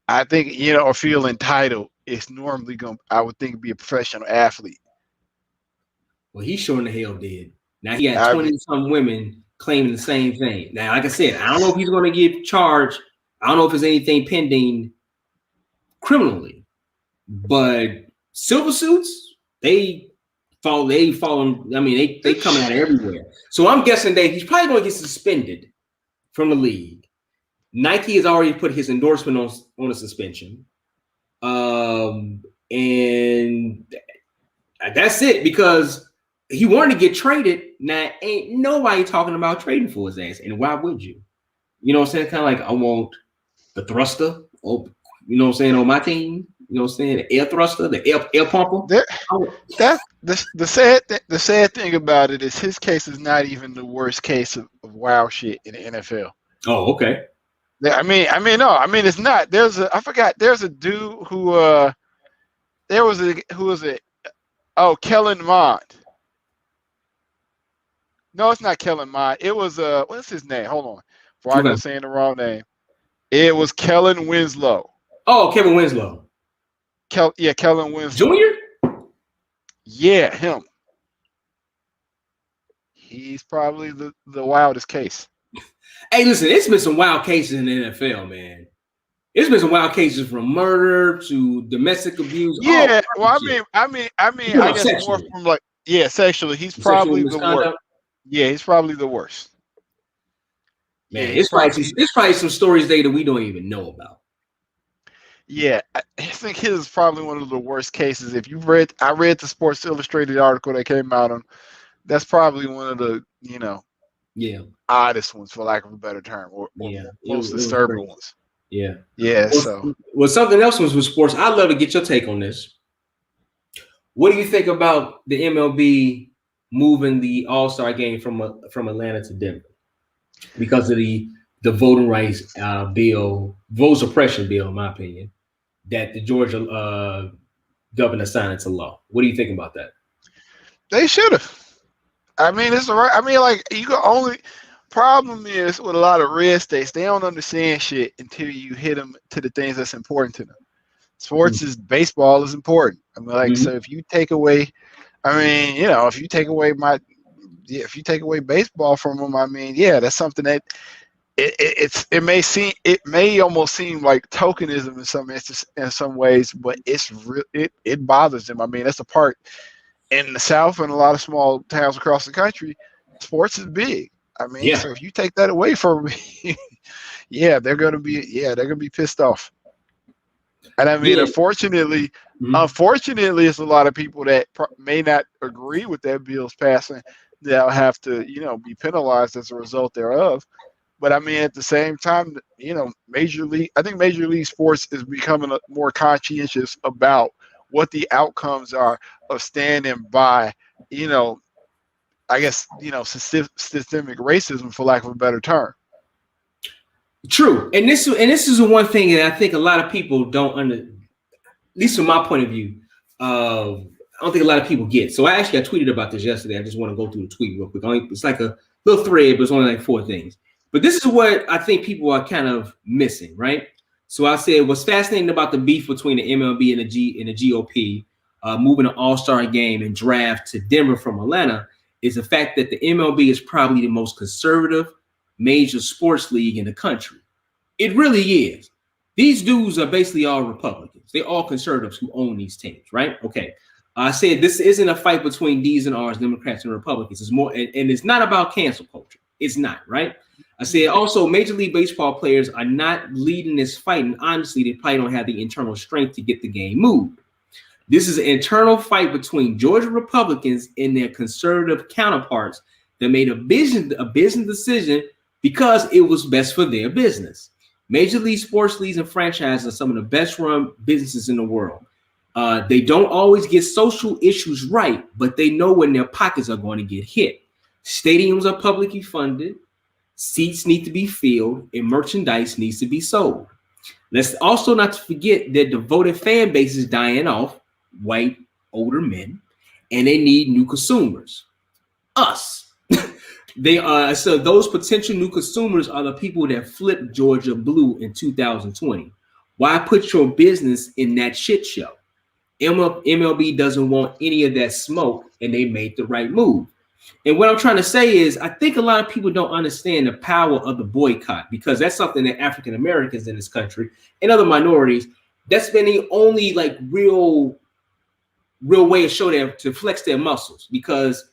I think, or feel entitled, it's normally I would think, be a professional athlete. Well, he sure in the hell did. Now he got I 20 mean, some women claiming the same thing. Now, like I said, I don't know if he's going to get charged. I don't know if there's anything pending criminally, but silver suits, they fall. I mean, they come out everywhere. So I'm guessing that he's probably going to get suspended from the league. Nike has already put his endorsement on a suspension, and that's it because he wanted to get traded. Now ain't nobody talking about trading for his ass, and why would you? You know what I'm saying? Kind of like I want the thruster, you know what I'm saying, on my team. You know what I'm saying? The air thruster, the air pumper. The sad thing about it is his case is not even the worst case of wild shit in the NFL. Oh, okay. I mean, it's not. I forgot. There's a dude who Kellen Mond. No, it's not Kellen Mond. It was what's his name? Hold on, before I go saying the wrong name. It was Kellen Winslow. Oh, Kevin Winslow. Kellen Winslow. Junior? Yeah, him. He's probably the wildest case. Hey, listen, it's been some wild cases in the NFL, man. It's been some wild cases from murder to domestic abuse. Yeah, well, I guess sexually. More from sexually. He's probably the worst. Yeah, he's probably the worst. Man, it's probably some stories there that we don't even know about. Yeah, I think his is probably one of the worst cases. I read the Sports Illustrated article that came out on. That's probably one of the oddest ones, for lack of a better term, or most disturbing ones. Yeah. Yeah. Well, something else was with sports. I'd love to get your take on this. What do you think about the MLB moving the All-Star game from Atlanta to Denver because of the voting rights bill, vote suppression bill, in my opinion, that the Georgia governor signed into law? What do you think about that? They should have. I mean, it's right. I mean, like, problem is with a lot of red states, they don't understand shit until you hit them to the things that's important to them. Sports baseball is important. I mean, so if you take away, if you take away baseball from them, I mean, that's something that it may almost seem like tokenism in some ways, but it bothers them. I mean, that's a part in the South and a lot of small towns across the country. Sports is big. I mean, so if you take that away from me, they're gonna be pissed off. And I mean, unfortunately, it's a lot of people that may not agree with that bill's passing that'll have to, be penalized as a result thereof. But I mean, at the same time, Major League Sports is becoming more conscientious about what the outcomes are of standing by, I guess, systemic racism, for lack of a better term. True, and this is the one thing that I think a lot of people don't at least from my point of view. I don't think a lot of people get. So I tweeted about this yesterday. I just want to go through the tweet real quick. It's like a little thread, but it's only like 4 things. But this is what I think people are kind of missing, right? So I said what's fascinating about the beef between the MLB and the GOP moving an All-Star game and draft to Denver from Atlanta is the fact that the MLB is probably the most conservative major sports league in the country. It really is. These dudes are basically all Republicans. They're all conservatives who own these teams, right? Okay. I said this isn't a fight between D's and R's, Democrats and Republicans. It's more, and it's not about cancel culture. It's not, right? I said also Major League Baseball players are not leading this fight, and honestly, they probably don't have the internal strength to get the game moved. This is an internal fight between Georgia Republicans and their conservative counterparts that made a business decision because it was best for their business. Major League sports leagues and franchises are some of the best run businesses in the world. They don't always get social issues right, but they know when their pockets are going to get hit. Stadiums are publicly funded, seats need to be filled, and merchandise needs to be sold. Let's also not to forget that devoted fan base is dying off, white, older men, and they need new consumers. Us. They are, so those potential new consumers are the people that flipped Georgia blue in 2020. Why put your business in that shit show? MLB doesn't want any of that smoke, and they made the right move. And what I'm trying to say is, I think a lot of people don't understand the power of the boycott, because that's something that African Americans in this country and other minorities, that's been the only like real way to show them to flex their muscles. Because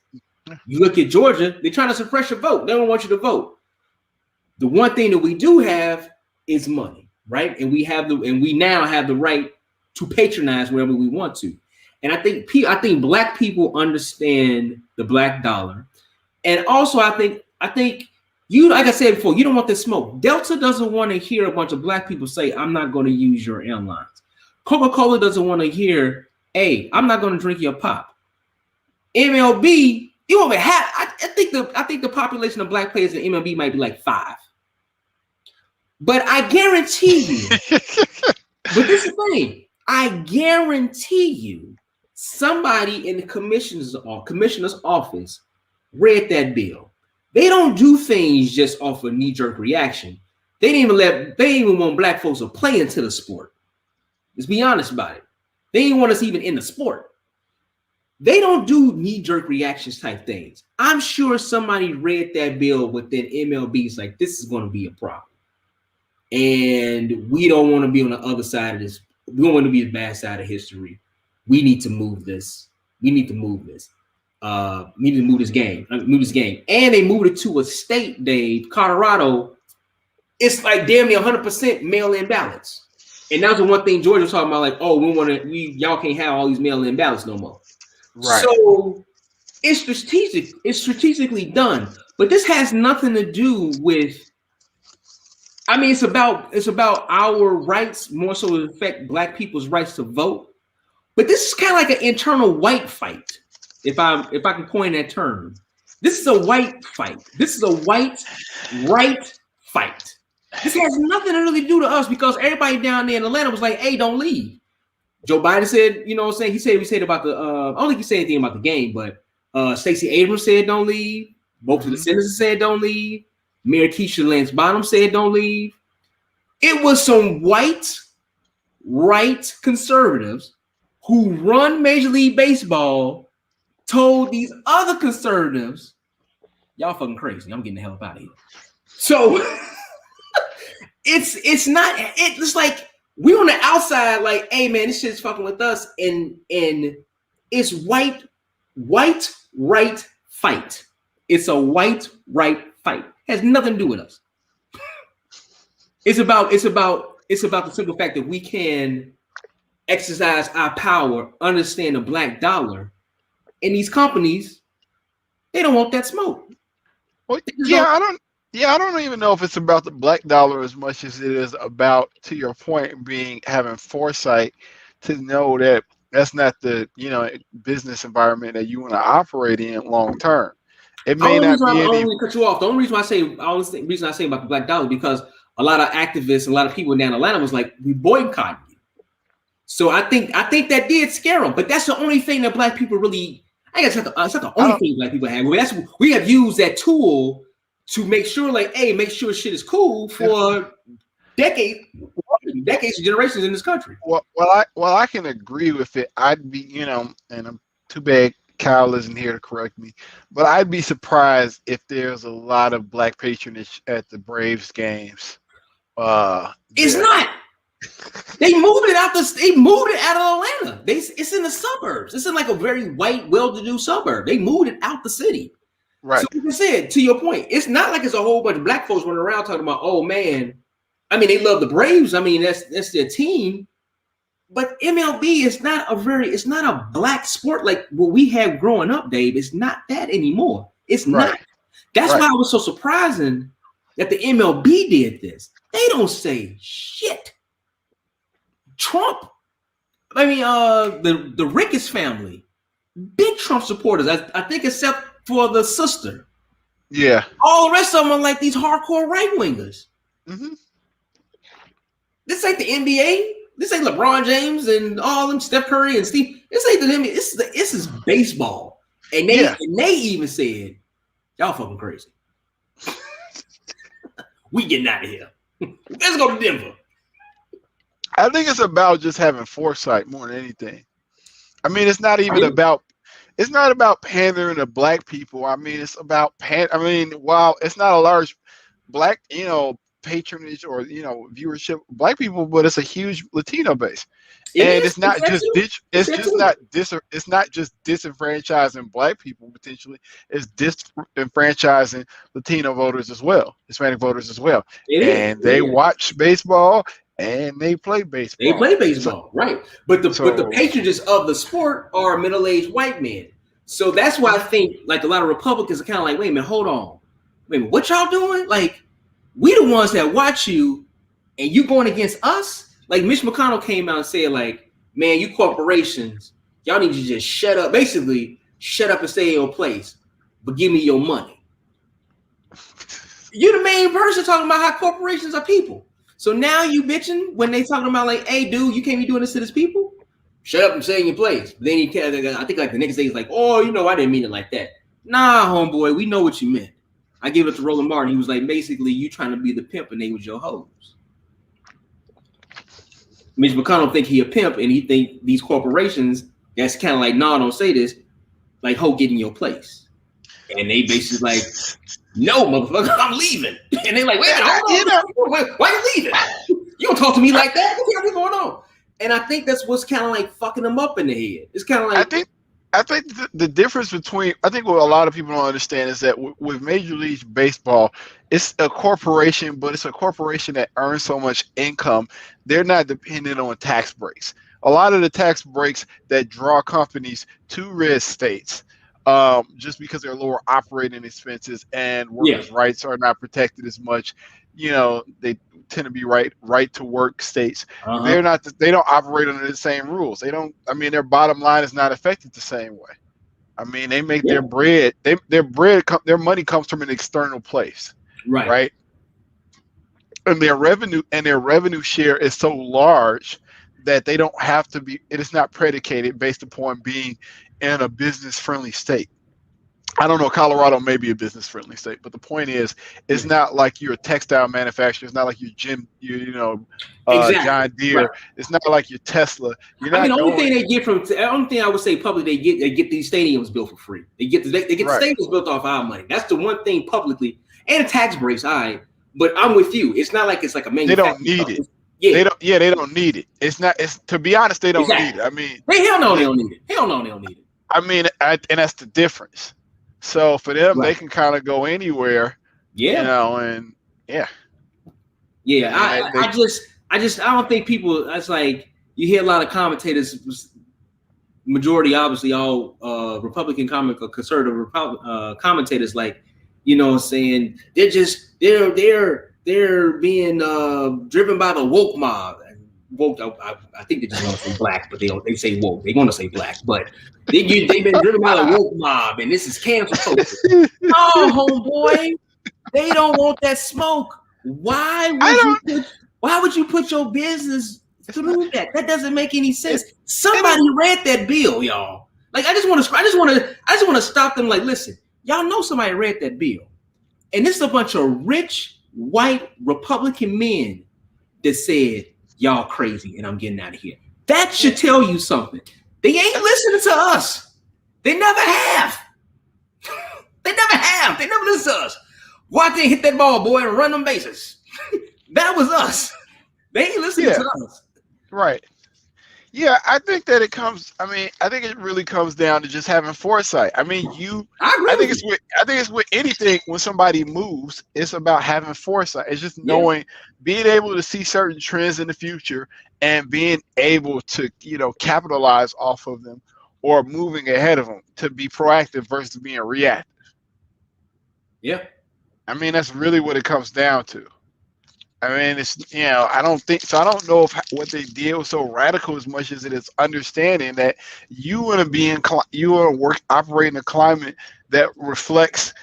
you look at Georgia, they're trying to suppress your vote. They don't want you to vote. The one thing that we do have is money, right? And we now have the right to patronize wherever we want to. And I think black people understand the black dollar. And also I think you, like I said before, you don't want this smoke. Delta doesn't want to hear a bunch of black people say, I'm not going to use your airlines. Coca-Cola doesn't want to hear, hey, I'm not going to drink your pop. MLB, you don't even have, I think the population of black players in MLB might be like 5. But I guarantee you, but this is the thing, I guarantee you, somebody in the commissioner's office read that bill. They don't do things just off a knee-jerk reaction. They didn't even want black folks to play into the sport. Let's be honest about it. They didn't want us even in the sport. They don't do knee-jerk reactions type things. I'm sure somebody read that bill within MLB. It's like, this is going to be a problem. And we don't want to be on the other side of this. We don't want to be the bad side of history. We need to move this. We need to move this. We need to move this game. And they moved it to a state, Dave, Colorado. It's like damn near 100% mail-in ballots. And that was the one thing Georgia was talking about, like, oh, y'all can't have all these mail-in ballots no more. Right. So it's strategic. It's strategically done. But this has nothing to do with. I mean, it's about our rights more so to affect black people's rights to vote. But this is kind of like an internal white fight, if I can coin that term. This is a white fight. This is a white right fight. This has nothing to really do to us because everybody down there in Atlanta was like, hey, don't leave. Joe Biden said, you know what I'm saying? He said about the I don't think he said anything about the game, but Stacey Abrams said don't leave. Both of the senators said don't leave. Mayor Keisha Lance Bottom said don't leave. It was some white right conservatives who run Major League Baseball told these other conservatives, y'all fucking crazy. I'm getting the hell out of here. So it's like we on the outside, like, hey man, this shit's fucking with us, and it's white right fight. It's a white right fight. It has nothing to do with us. It's about the simple fact that we can exercise our power, understand the black dollar, and these companies, they don't want that smoke. Well, I don't even know if it's about the black dollar as much as it is about, to your point, having foresight to know that that's not the business environment that you want to operate in long term. It may not be. I only cut you off. The only reason I say about the black dollar because a lot of activists, a lot of people down Atlanta was like, we boycott you. So I think that did scare them, but that's the only thing that black people really. I guess it's not the only thing black people have. We have used that tool to make sure, like, hey, make sure shit is cool for decades and generations in this country. Well, I can agree with it. I'd be, and I'm too bad Kyle isn't here to correct me, but I'd be surprised if there's a lot of black patronage at the Braves games. It's not. They moved it out of Atlanta. It's in the suburbs. It's in like a very white, well-to-do suburb. They moved it out the city. Right. So like I said, to your point, it's not like it's a whole bunch of black folks running around talking about, oh man. I mean, they love the Braves. I mean, that's their team. But MLB is not a black sport like what we had growing up, Dave. It's not that anymore. It's not. That's why it was so surprising that the MLB did this. They don't say shit. Trump, I mean, the Ricketts family, big Trump supporters. I think, except for the sister. Yeah. All the rest of them are like these hardcore right wingers. Mm-hmm. This ain't the NBA. This ain't LeBron James and all them Steph Curry and Steve. This ain't the NBA. This is baseball. And they even said, y'all fucking crazy. We getting out of here. Let's go to Denver. I think it's about just having foresight more than anything. I mean, it's not about pandering to black people. I mean, it's about while it's not a large black, patronage or viewership of black people, but it's a huge Latino base. It's not just disenfranchising black people potentially. It's disenfranchising Latino voters as well, Hispanic voters as well. They watch baseball and they play baseball. Right? But the patrons of the sport are middle-aged white men. So that's why I think like a lot of Republicans are kind of like, wait a minute, hold on, what y'all doing? Like, we the ones that watch you, and you going against us? Like Mitch McConnell came out and said, like, man, you corporations, y'all need to just shut up. Basically, shut up and stay in your place, but give me your money. You're the main person talking about how corporations are people. So now you bitching when they talking about like, hey, dude, you can't be doing this to this people. Shut up and stay in your place. But then I think like the next day he's like, oh, I didn't mean it like that. Nah, homeboy, we know what you meant. I gave it to Roland Martin. He was like, basically, you trying to be the pimp and they was your hoes. Mitch McConnell think he a pimp and he think these corporations that's kind of like, no, don't say this, like, ho, get in your place. And they basically like, no, motherfucker, I'm leaving. And they like, wait a minute, hold on. Why you leaving? You don't talk to me like that. What's going on? And I think that's what's kind of like fucking them up in the head. It's kind of like, I think the difference between, I think what a lot of people don't understand is that with Major League Baseball, it's a corporation, but it's a corporation that earns so much income, they're not dependent on tax breaks. A lot of the tax breaks that draw companies to red states, just because they're lower operating expenses and workers' rights are not protected as much, they tend to be right to work states. Uh-huh. They don't operate under the same rules. Their bottom line is not affected the same way. I mean, they make their bread. Their money comes from an external place, right? And their revenue share is so large that they don't have to be. It is not predicated based upon being in a business-friendly state. I don't know, Colorado may be a business-friendly state, but the point is, it's not like you're a textile manufacturer. It's not like you're John Deere. Right. It's not like you're Tesla. The only thing I would say publicly, they get these stadiums built for free. They get the stadiums built off our money. That's the one thing publicly, and tax breaks. All right, but I'm with you. It's not like it's like a manufacturer. They don't need it. Yeah. They don't need it. It's not. It's, to be honest, they don't need it. I mean, hell no, they don't need it. Hell no, they don't need it. I mean, and that's the difference. So for them, they can kind of go anywhere, I don't think people. That's like you hear a lot of commentators, majority obviously all Republican conservative commentators, like saying they're being driven by the woke mob. Woke, I think they just want to say black, but they say woke. They want to say black, but they've been driven by the woke mob, and this is cancel culture. Oh, homeboy, they don't want that smoke. Why would you put your business through that? That doesn't make any sense. Somebody read that bill, y'all. Like, I just want to stop them. Like, listen, y'all know somebody read that bill, and this is a bunch of rich white Republican men that said, y'all crazy, and I'm getting out of here. That should tell you something. They ain't listening to us. They never have. They never listen to us. Go out there and hit that ball, boy, and run them bases. That was us. They ain't listening Yeah, to us. right. Yeah, I think that it comes. I mean, I think it really comes down to just having foresight. I mean, I agree with you. I think it's with anything when somebody moves, it's about having foresight. It's just Yeah, knowing, being able to see certain trends in the future and being able to, capitalize off of them or moving ahead of them to be proactive versus being reactive. yeah, I mean, that's really what it comes down to. I mean, I don't think so. I don't know if what they did was so radical as much as it is understanding that you want to you want to operate in a climate that reflects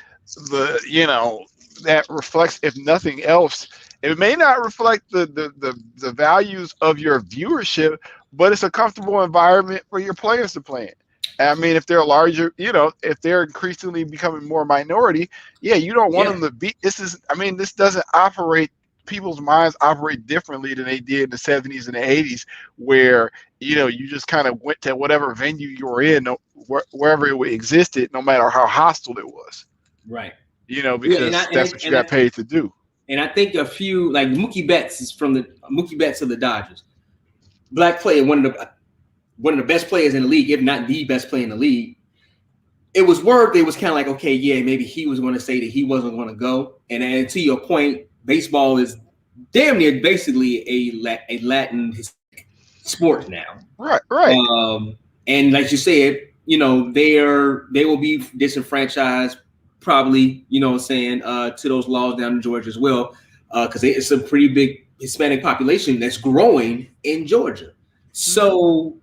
that reflects, if nothing else, it may not reflect the values of your viewership, but it's a comfortable environment for your players to play in. And I mean, if they're larger, if they're increasingly becoming more minority, yeah, you don't want yeah. them to be. I mean, this doesn't operate, people's minds operate differently than they did in the 70s and the 80s, where you just kind of went to whatever venue you were in, wherever it existed, no matter how hostile it was. Right. Yeah, Because that's what you got paid to do. and I think a few like Mookie Betts is from the Mookie Betts of the Dodgers. Black player, one of the best players in the league, if not the best player in the league. It was word that it was kind of like, okay, yeah, maybe he was going to say that he wasn't going to go. And to your point, baseball is damn near basically a Latin sport now. Right, right. And like you said, they will be disenfranchised probably, what I'm saying, to those laws down in Georgia as well, because it's a pretty big Hispanic population that's growing in Georgia. So,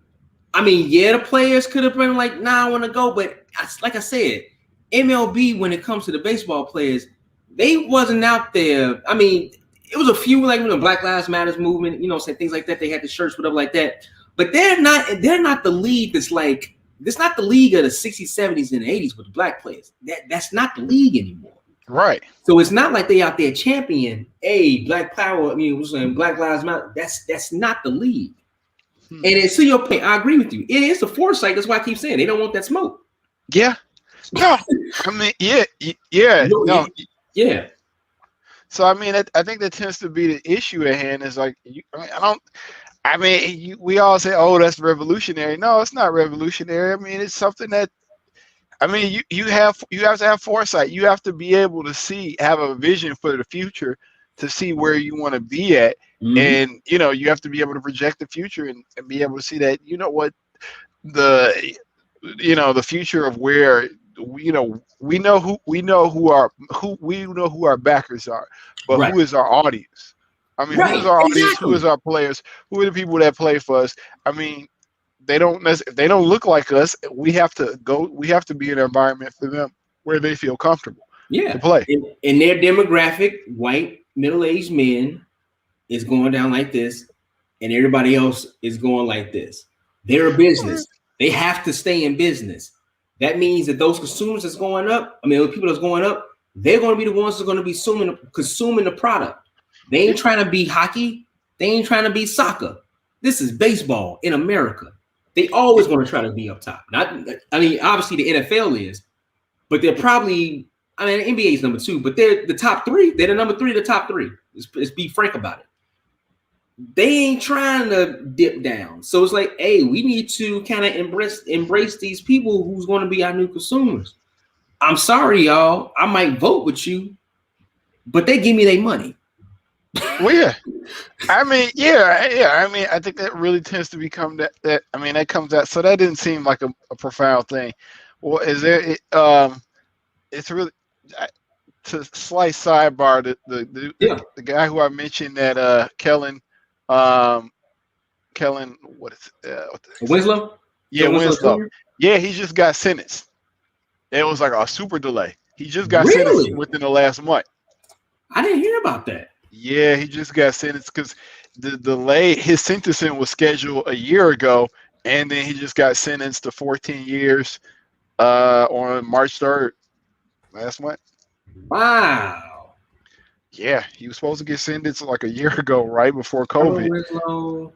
I mean, yeah, the players could have been like, nah, I want to go. But like I said, MLB, when it comes to the baseball players, they wasn't out there. I mean, it was a few like Black Lives Matters movement, saying things like that. They had the shirts, whatever like that. But they're not the league that's like, it's not the league of the 60s, 70s, and 80s with the black players. That's not the league anymore. Right. So it's not like they out there champion, black power. I mean, we're saying Black Lives Matter. That's not the league. And it's to your point, I agree with you. It is a foresight. That's why I keep saying they don't want that smoke. Yeah. No. I mean, yeah. No. Yeah. So I mean, I think that tends to be the issue at hand. Is like, we all say, "Oh, that's revolutionary." No, it's not revolutionary. I mean, it's something that, I mean, you have to have foresight. You have to be able to have a vision for the future to see where you want to be at. Mm-hmm. And, you have to be able to project the future and be able to see that, the future of where, we know who our backers are, but right. Who is our audience? I mean, right. Who is our audience? Exactly. Who is our players? Who are the people that play for us? I mean, they don't look like us. We have to be in an environment for them where they feel comfortable. Yeah. To play. In their demographic, white middle-aged men is going down like this, and everybody else is going like this. They're a business. They have to stay in business. That means that those consumers that's going up, the people that's going up, they're going to be the ones that are going to be consuming the product. They ain't trying to be hockey. They ain't trying to be soccer. This is baseball in America. They always going to try to be up top. Obviously the NFL is, but they're probably, the NBA is number 2, but they're the top 3. They're the number 3, the top 3. Let's be frank about it. They ain't trying to dip down. So it's like, hey, we need to kind of embrace these people who's going to be our new consumers. I'm sorry, y'all. I might vote with you, but they give me their money. Well, yeah. I think that really tends to become that comes out. So that didn't seem like a profound thing. Well, is there? It's really to slice sidebar. The guy who I mentioned that Kellen, what is it? Winslow? Yeah, Winslow. Yeah, he just got sentenced. It was like a super delay. He just got sentenced within the last month. I didn't hear about that. Yeah, he just got sentenced because the delay, his sentencing was scheduled a year ago, and then he just got sentenced to 14 years on March 3rd last month. Wow. Yeah, he was supposed to get sentenced like a year ago, right before COVID.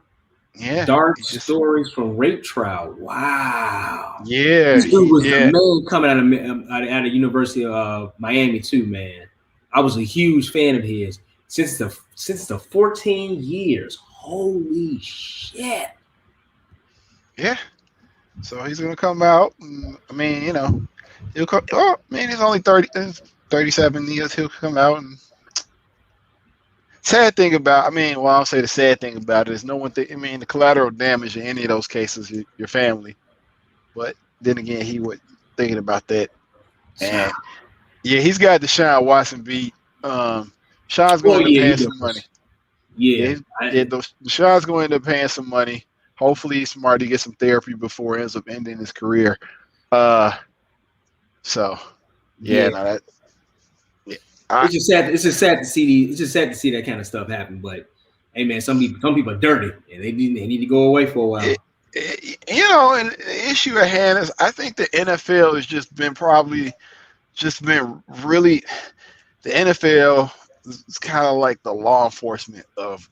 Yeah. Dark stories from rape trial. Wow. Yeah. This dude was the man coming out of University of Miami too, man. I was a huge fan of his. since the 14 years. Holy shit! Yeah. So he's gonna come out. And, I mean, he'll come. Oh man, he's only 37 years. He'll come out and. Sad thing about, I'll say the sad thing about it is no one. The collateral damage in any of those cases, your family. But then again, he was thinking about that, and yeah, he's got Deshaun Watson beat. Sean's going to end up yeah, he paying some money. does. Yeah, Deshaun's going to end up paying some money. Hopefully, he's smart to get some therapy before it ends up ending his career. So, yeah. No, that. Yeah, it's just sad. It's just sad to see. It's just sad to see that kind of stuff happen. But hey, man, some people are dirty, and they need to go away for a while. And the issue at hand is, I think the NFL has just been really. The NFL is kind of like the law enforcement of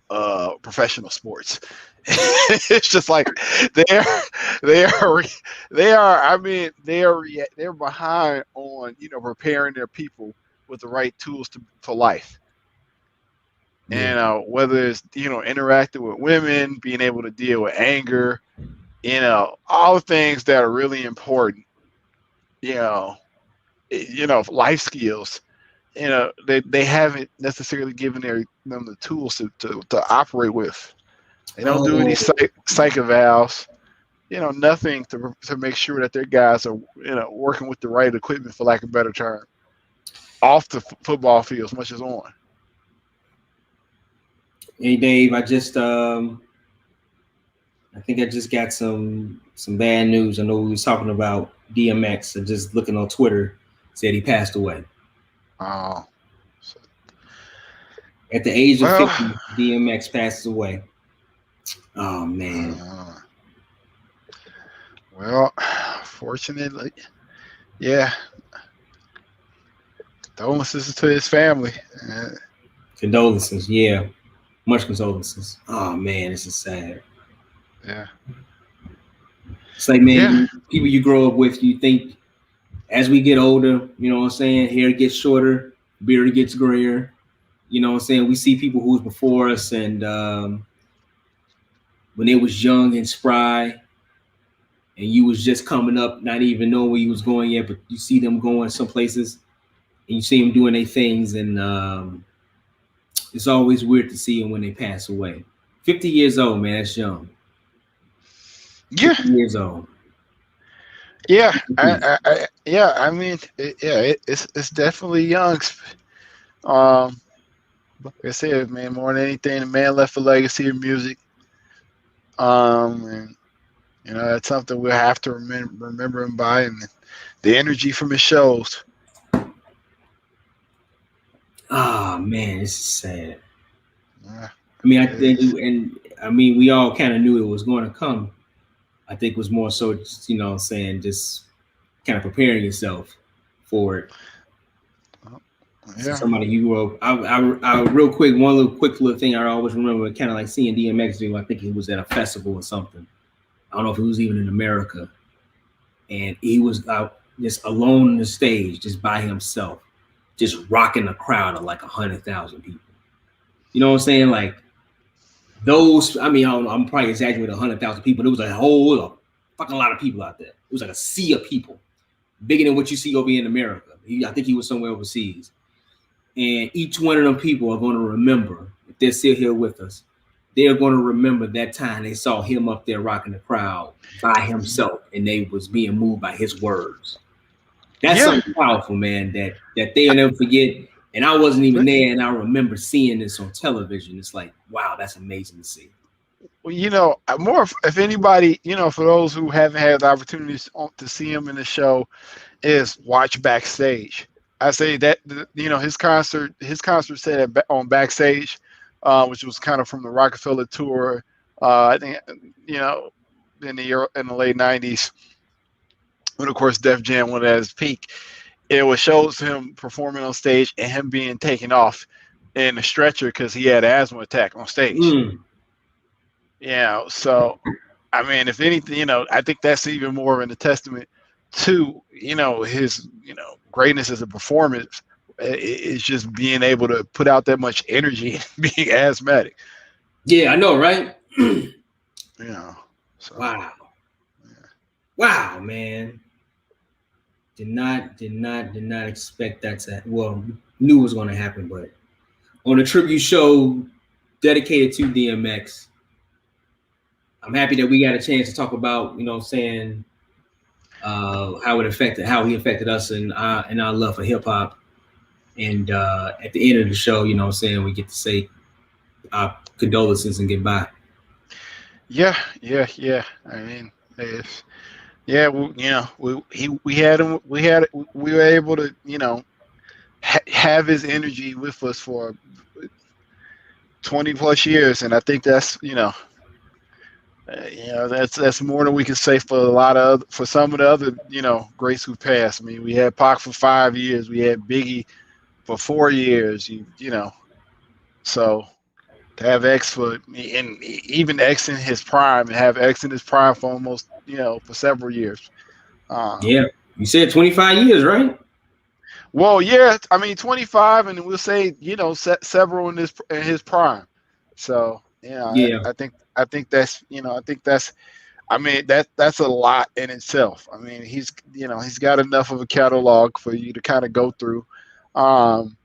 professional sports. It's just like they're behind on preparing their people with the right tools for life. And whether it's interacting with women, being able to deal with anger, all the things that are really important, life skills. They haven't necessarily given them the tools to operate with. They don't do any psych evals, nothing to make sure that their guys are working with the right equipment, for lack of a better term, off the football field as much as on. Hey Dave, I think I just got some bad news. I know we was talking about DMX, and just looking on Twitter, said he passed away. Oh. At the age of 50, DMX passes away. Oh man. Fortunately, yeah. Condolences to his family. Condolences, yeah. Much condolences. Oh man, this is sad. Yeah. It's like, man, people you grow up with, you think as we get older, you know what I'm saying, hair gets shorter, beard gets grayer. You know what I'm saying? We see people who's before us, and when they was young and spry, and you was just coming up, not even knowing where you was going yet, but you see them going some places, and you see them doing their things, and it's always weird to see them when they pass away. 50 years old, man, that's young. Yeah. 50 years old. Yeah, it's definitely young. Like I said, man, more than anything, the man left a legacy of music. And that's something we'll have to remember him by, and the energy from his shows. Oh man, this is sad. Yeah, I think, we all kind of knew it was going to come. I think it was more so, just, just kind of preparing yourself for it. Yeah. Somebody you grew up. I real quick, one little thing I always remember, kind of like seeing DMX do. I think he was at a festival or something. I don't know if it was even in America, and he was out just alone on the stage, just by himself, just rocking a crowd of like 100,000 people. You know what I'm saying? Like those. I'm probably exaggerating 100,000 people. There was a whole fucking lot of people out there. It was like a sea of people, bigger than what you see over in America. I think he was somewhere overseas. And each one of them people are going to remember, if they're still here with us, they're going to remember that time they saw him up there rocking the crowd by himself, and they was being moved by his words. That's something powerful, man, that they'll never forget. And I wasn't even there, and I remember seeing this on television. It's like, wow, that's amazing to see. Well, if anybody, for those who haven't had the opportunity to see him in the show, is watch Backstage. I say that his concert set on Backstage, which was kind of from the Rockefeller tour. I think in the late '90s, when of course Def Jam was at his peak. It shows him performing on stage and him being taken off in a stretcher because he had an asthma attack on stage. So if anything, I think that's even more of a testament to his greatness as a performer it's just being able to put out that much energy and being asthmatic. Yeah, I know, right? You know. So Wow. yeah. Wow, man. Did not expect that to, well, knew it was going to happen, but on a tribute show dedicated to DMX, I'm happy that we got a chance to talk about, you know what I'm saying, how he affected us and our love for hip hop. And at the end of the show, you know what I'm saying, we get to say our condolences and goodbye. Yeah, yeah. I mean, it's, yeah, you know, we had him. We were able to, you know, have his energy with us for 20 plus years, and I think that's, you know, that's more than we can say for for some of the other, you know, greats who passed. I mean, we had Pac for 5 years, we had Biggie for 4 years. You know, so to have X and even X in his prime, and have X in his prime for almost, you know, for several years. Yeah, you said 25 years, right? Well, yeah, I mean 25, and we'll say, you know, several in his prime. So yeah, Yeah, I think that's, you know, I think that's, I mean, that's a lot in itself. I mean, he's, you know, he's got enough of a catalog for you to kind of go through, um,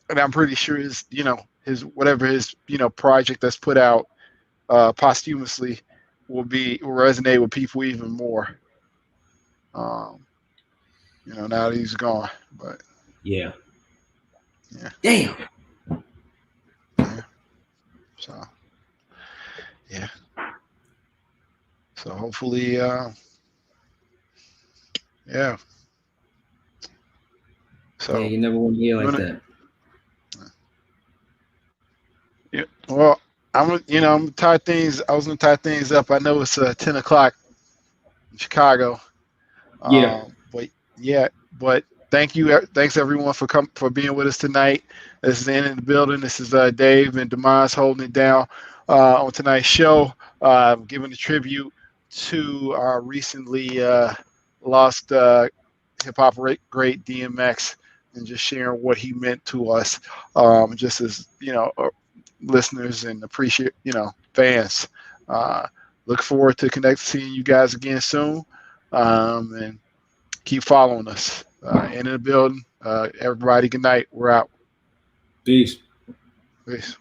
and I'm pretty sure his, you know, his whatever his, you know, project that's put out posthumously will resonate with people even more. Um, you know, now that he's gone, but yeah. yeah, Damn. yeah. So yeah, so hopefully, yeah. Yeah, So you never want to hear you like wanna, that. yeah. Well, you know, I'm gonna tie things. I was gonna tie things up. I know it's 10 o'clock in Chicago. Yeah. But yeah, but thanks everyone for being with us tonight. This is in the building. This is Dave and Demise holding it down on tonight's show, giving a tribute to our recently lost hip hop great DMX, and just sharing what he meant to us, just as, you know, listeners and appreciate, you know, fans. Uh, look forward to seeing you guys again soon. And keep following us. In the building. Everybody, good night. We're out. Peace. Peace.